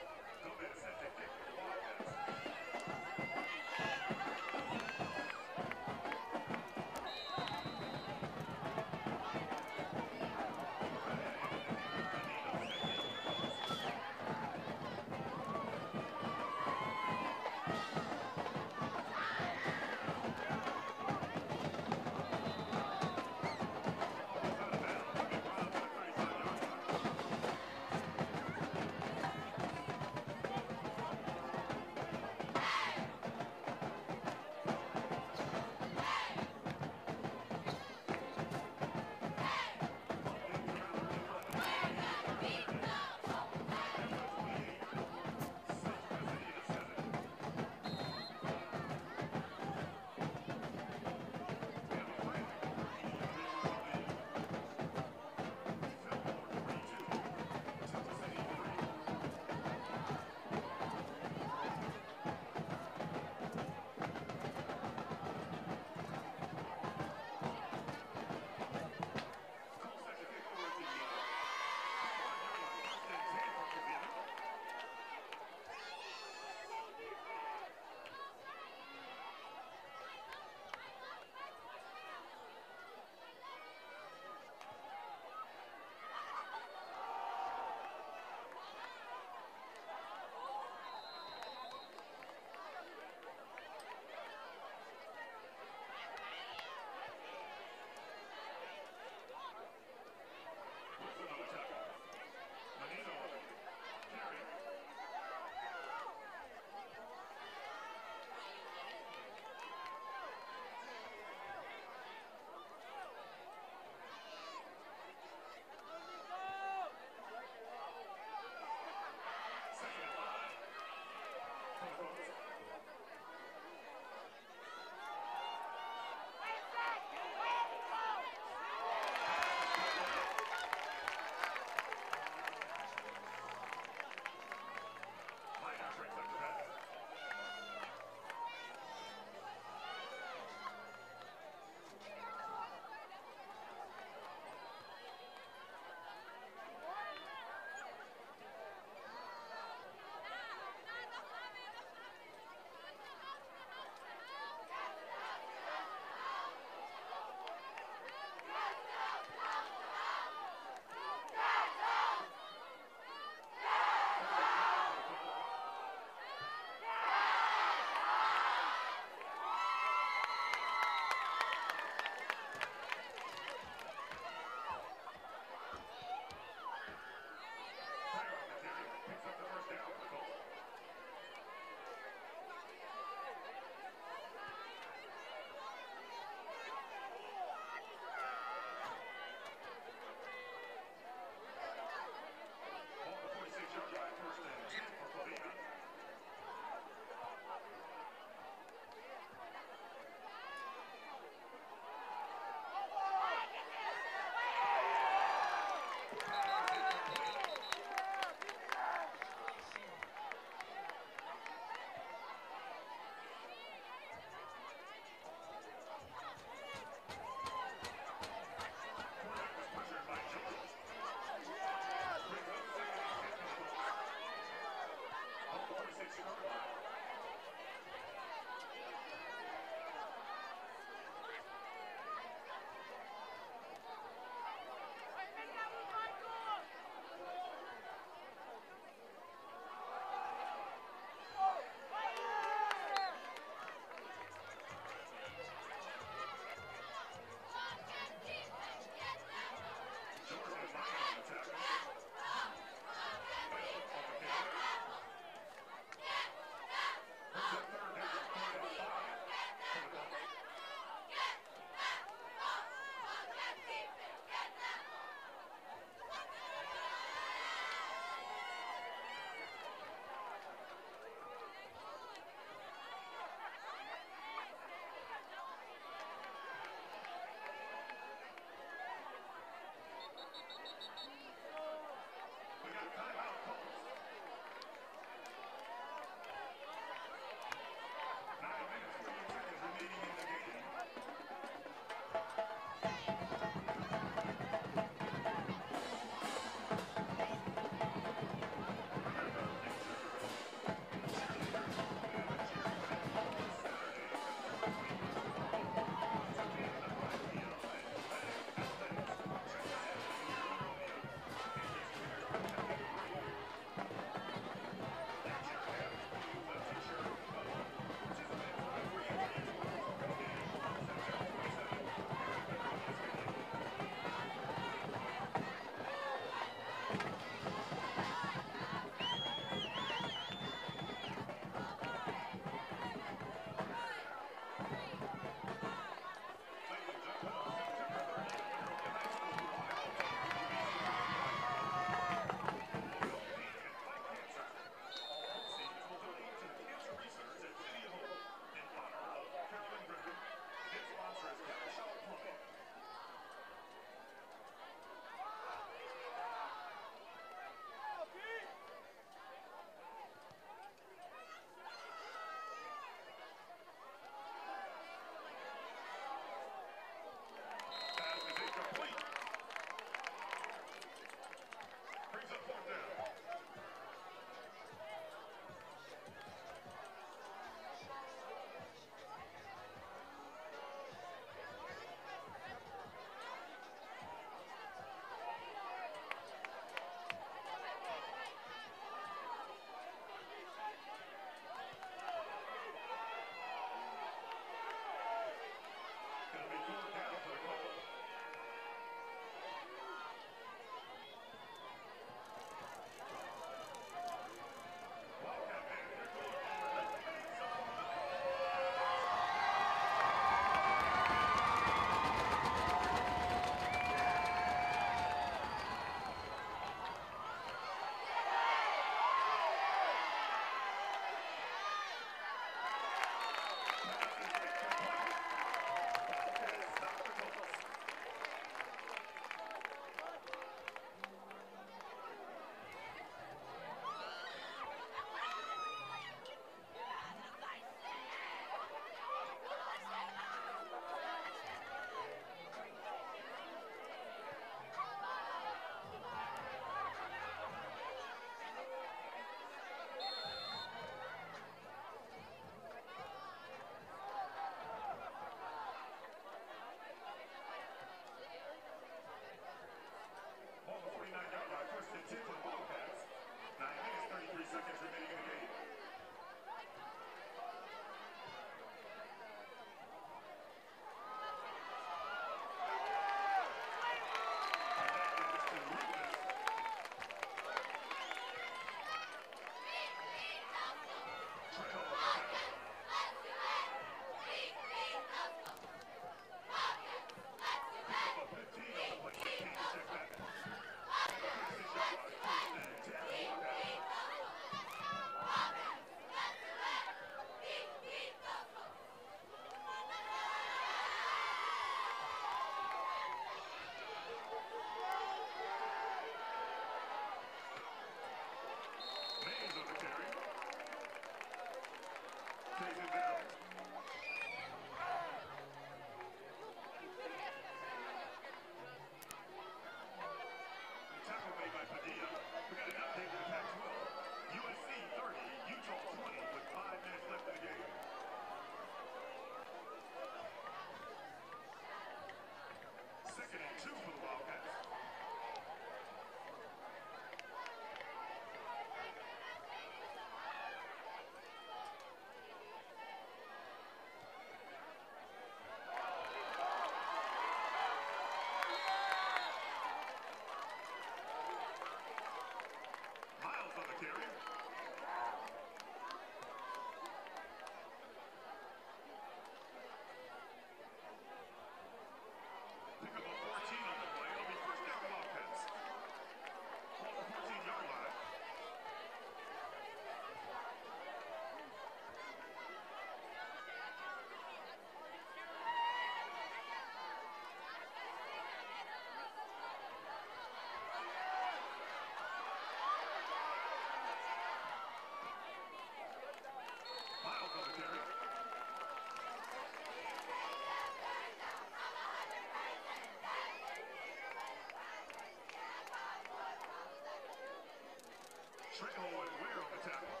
S3: Trejo and Ware on the tackle.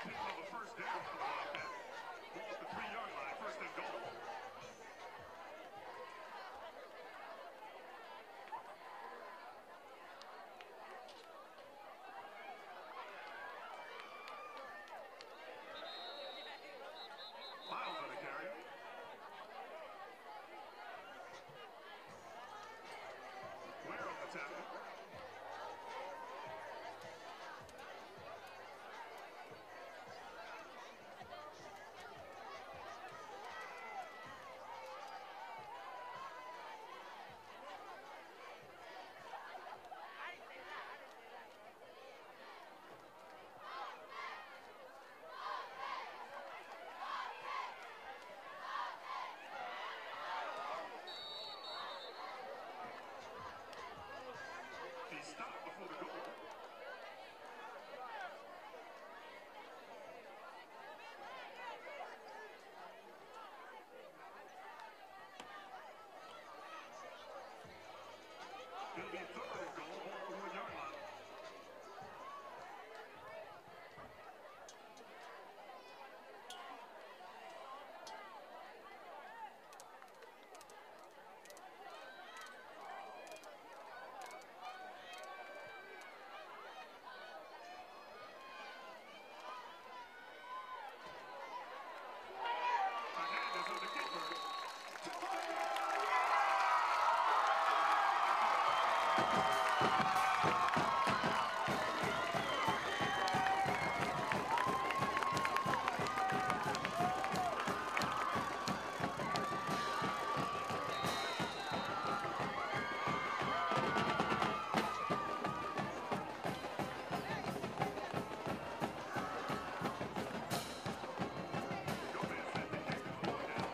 S3: Pick up a first down for the Wildcats. Ball at the 3-yard line, first and goal. Miles on the carry. Ware on the tackle. He stopped before the goal. It'll be third and goal, ball at the 1-yard line. Hernandez on the kicker. Gomez set the kick for the 1 down.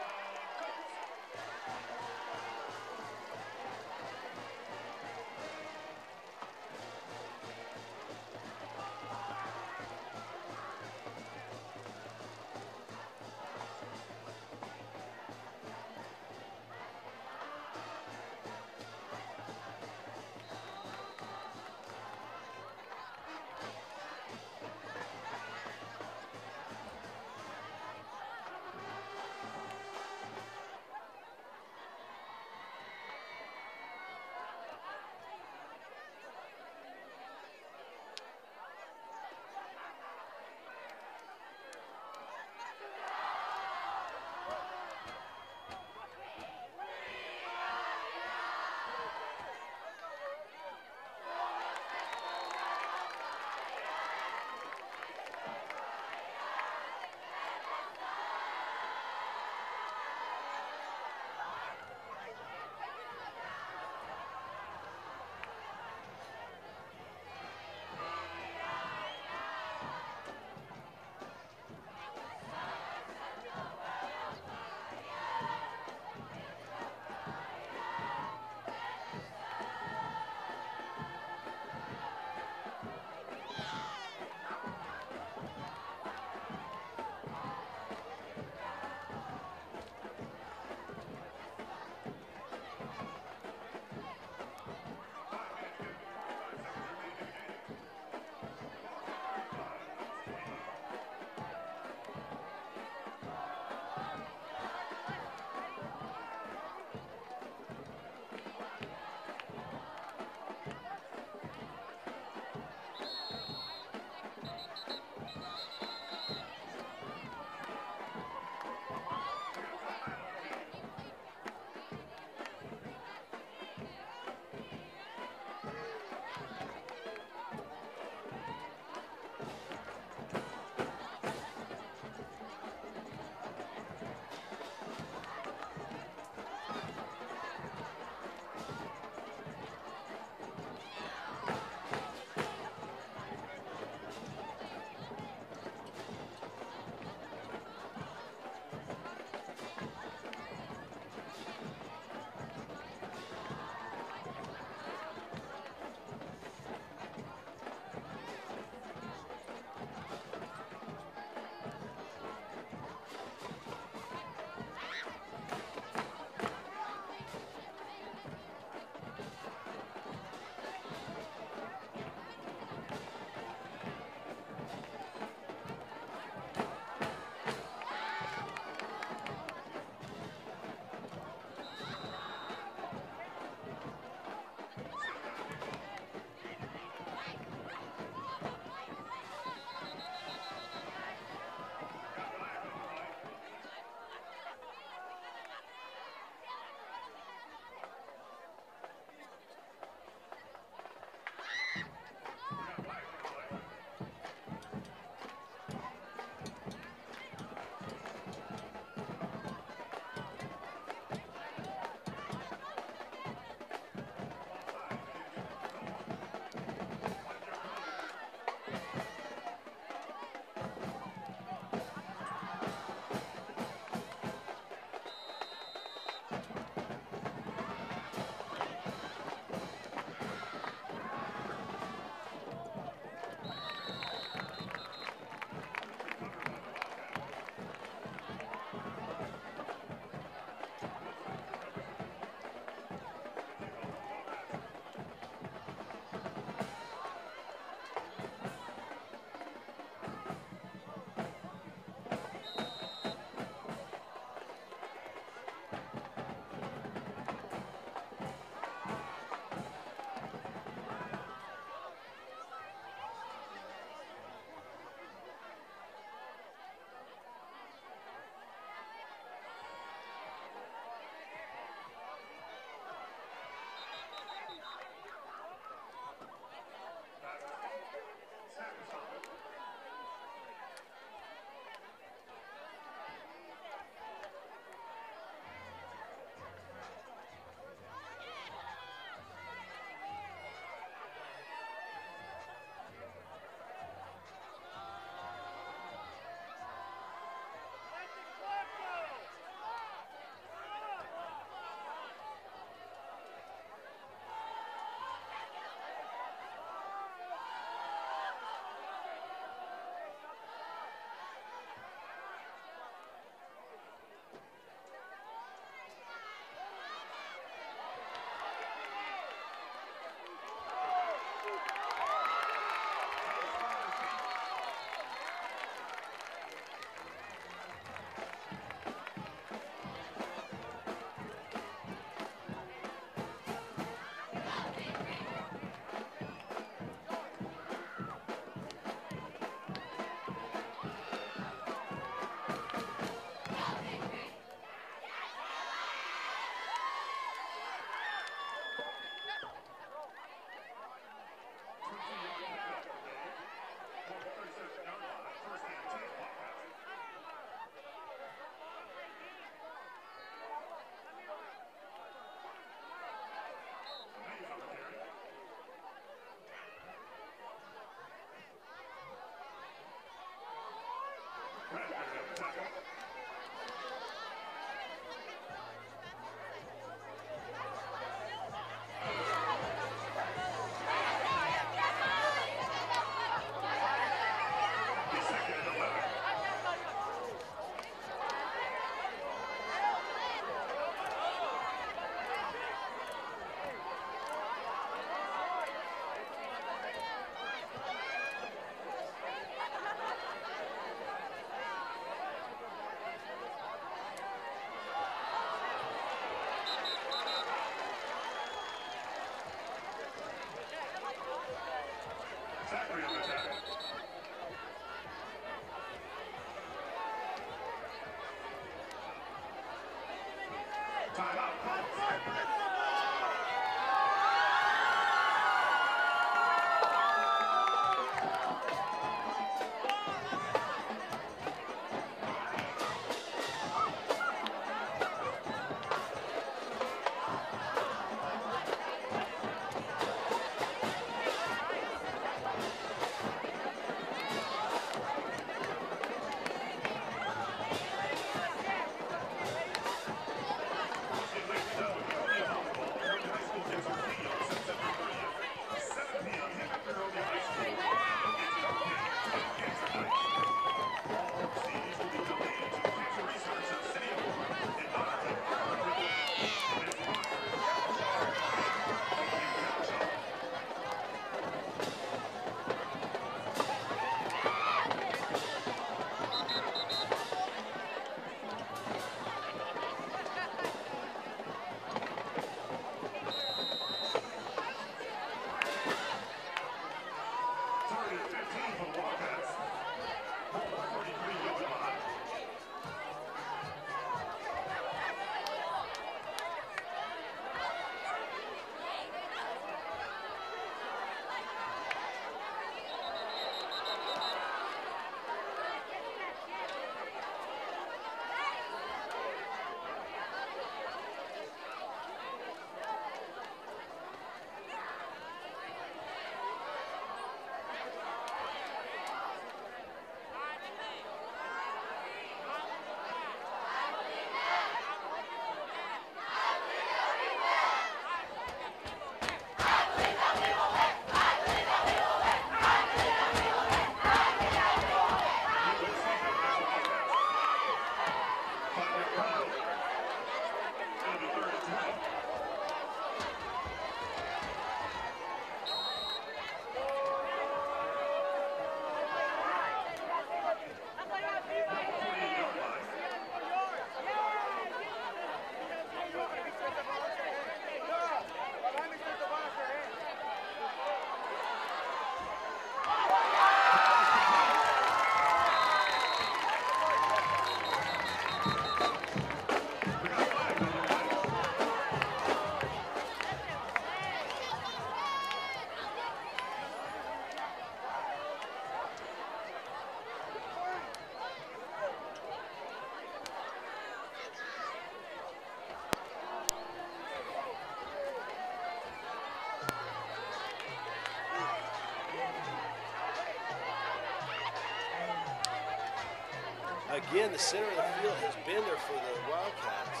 S1: Again, the center of the field has been there for the Wildcats.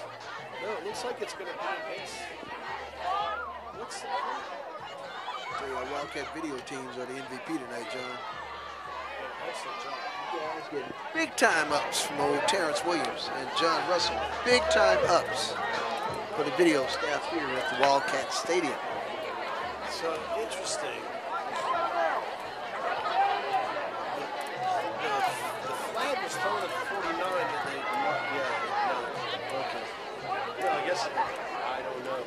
S1: No, it looks like it's going to be a base. What's the
S6: So our Wildcat video teams are the MVP tonight, John.
S1: excellent job.
S6: You guys getting big time ups from old Terrence Williams and John Russell. Big time ups for the video staff here at the Wildcat Stadium.
S1: So interesting. The flag was thrown at 49, but they okay. No, I guess I don't know.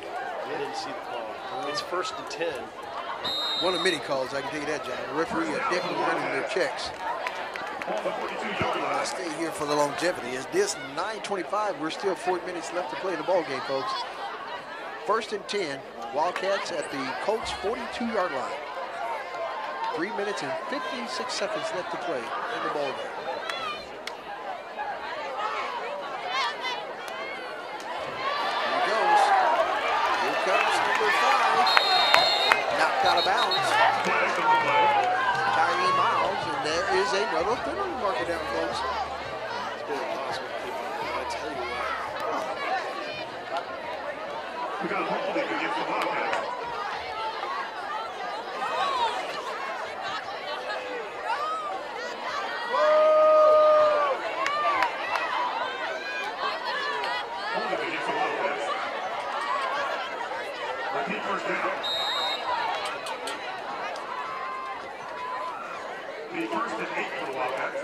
S1: I didn't see the call. It's 1st and 10.
S6: One of many calls, I can tell you that, John. The referee are definitely running their checks. I stay here for the longevity. Is this 9:25? We're still 4 minutes left to play in the ball game, folks. 1st and 10. Wildcats at the Colts 42-yard line. 3 minutes and 56 seconds left to play in the ball game. Here he goes. Here comes number 5. Knocked out of bounds. Tyree Miles, and there is another penalty marker down, folks.
S3: We got a holding against the Wildcats. Holding against the Wildcats. Repeat first down. The first and 8 for the Wildcats.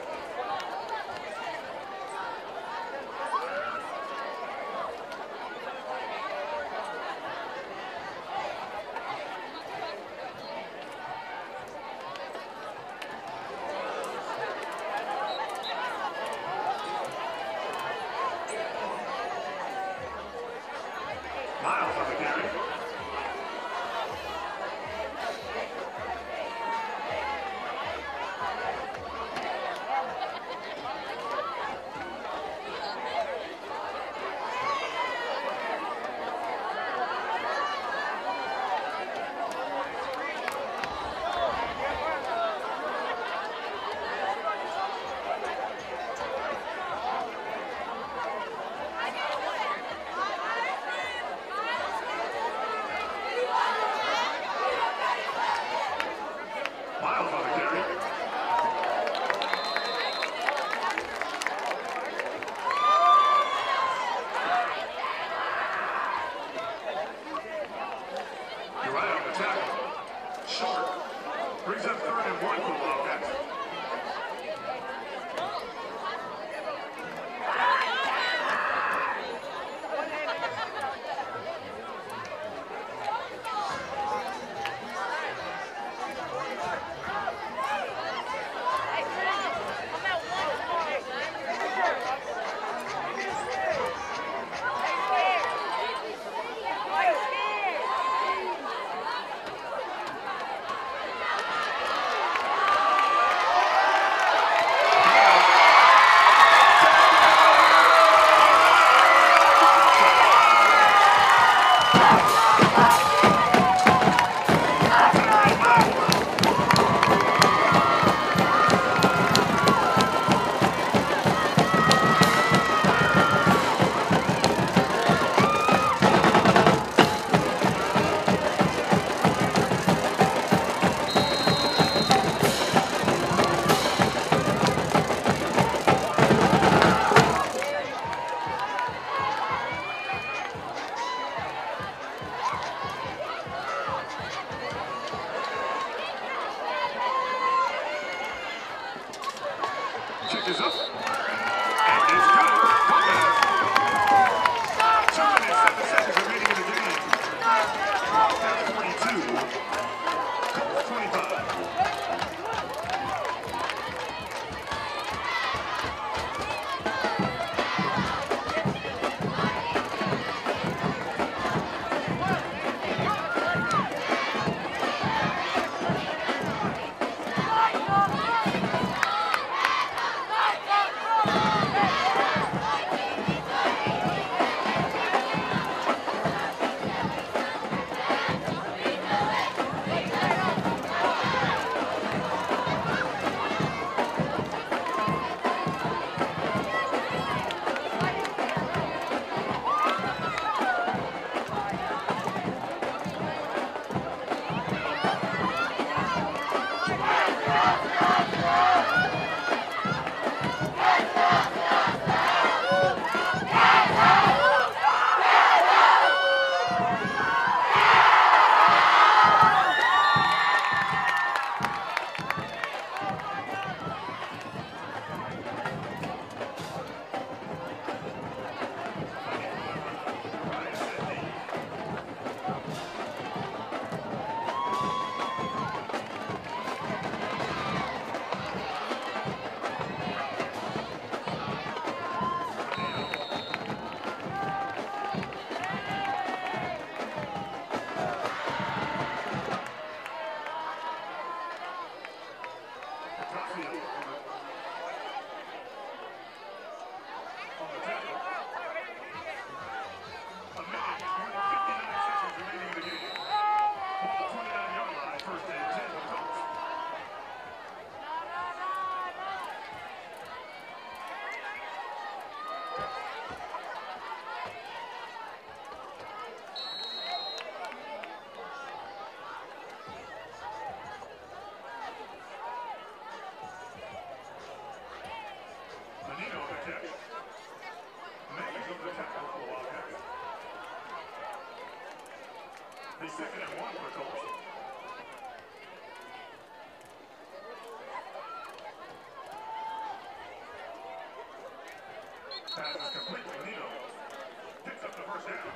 S3: Miles on the carry. Miles on the carry. You're right on the tackle. Short. Brings up 3rd and 1 for the Wildcats. Kick is up. And it's good. 2 minutes, 7 seconds remaining in the game. Wildcats 42. Colts 25. catch. Making of the tackle for the Wildcats. The 2nd and 1 for Colts. Pass is complete to Nino. Picks up the first down.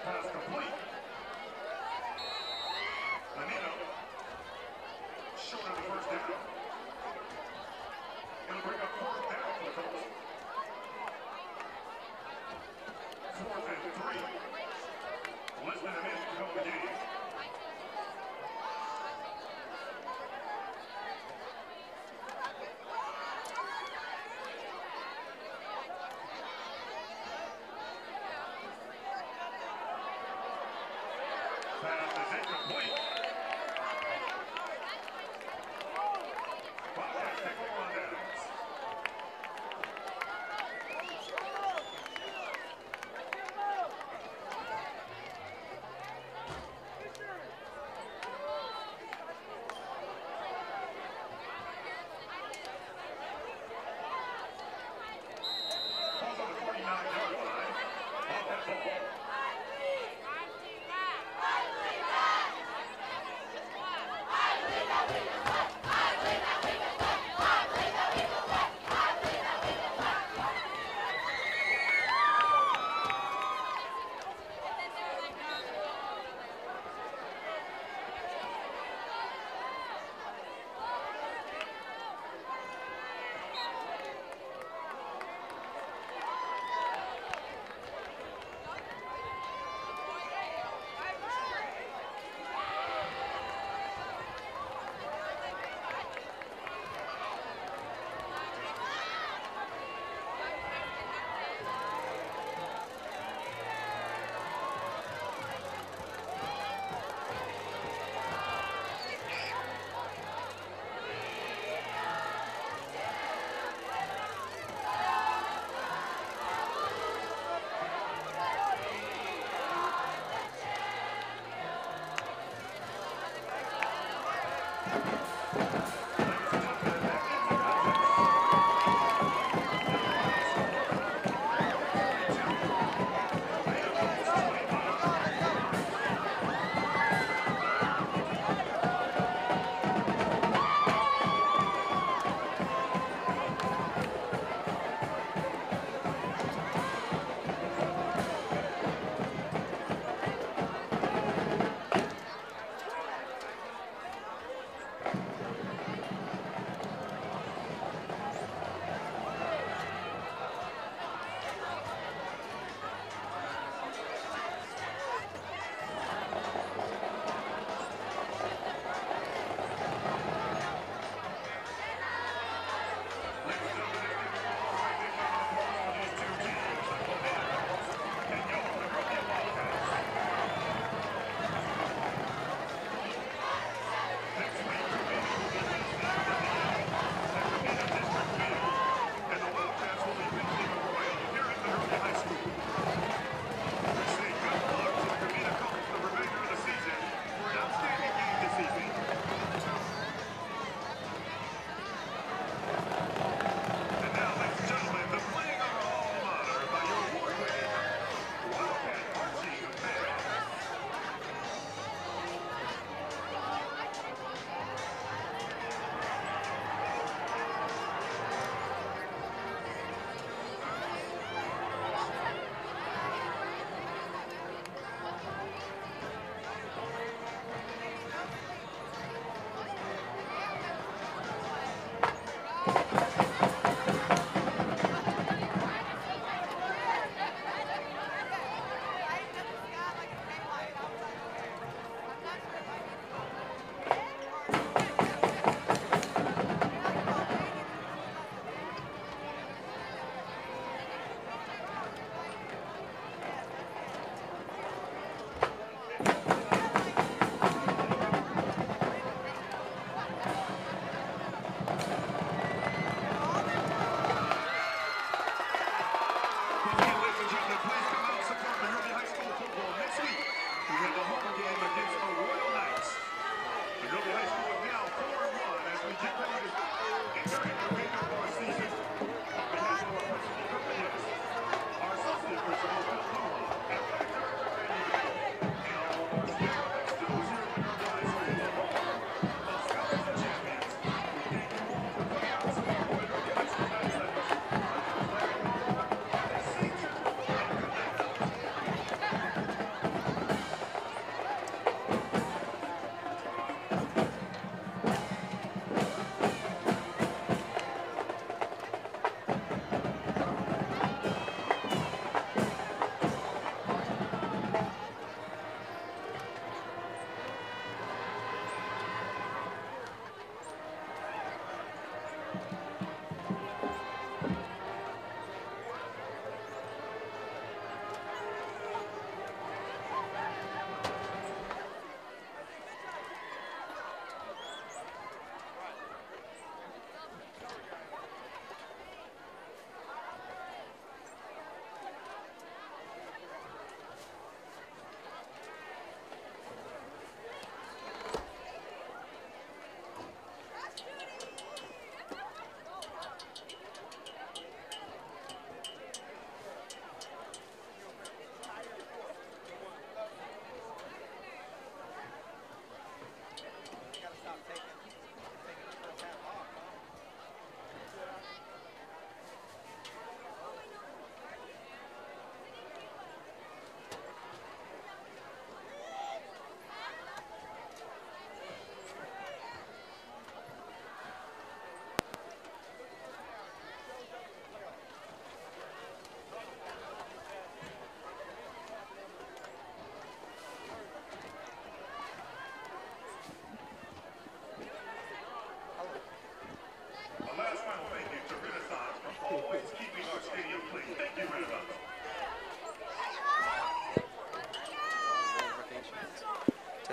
S3: Pass complete. Anino.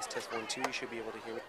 S7: test 1, 2. You should be able to hear me.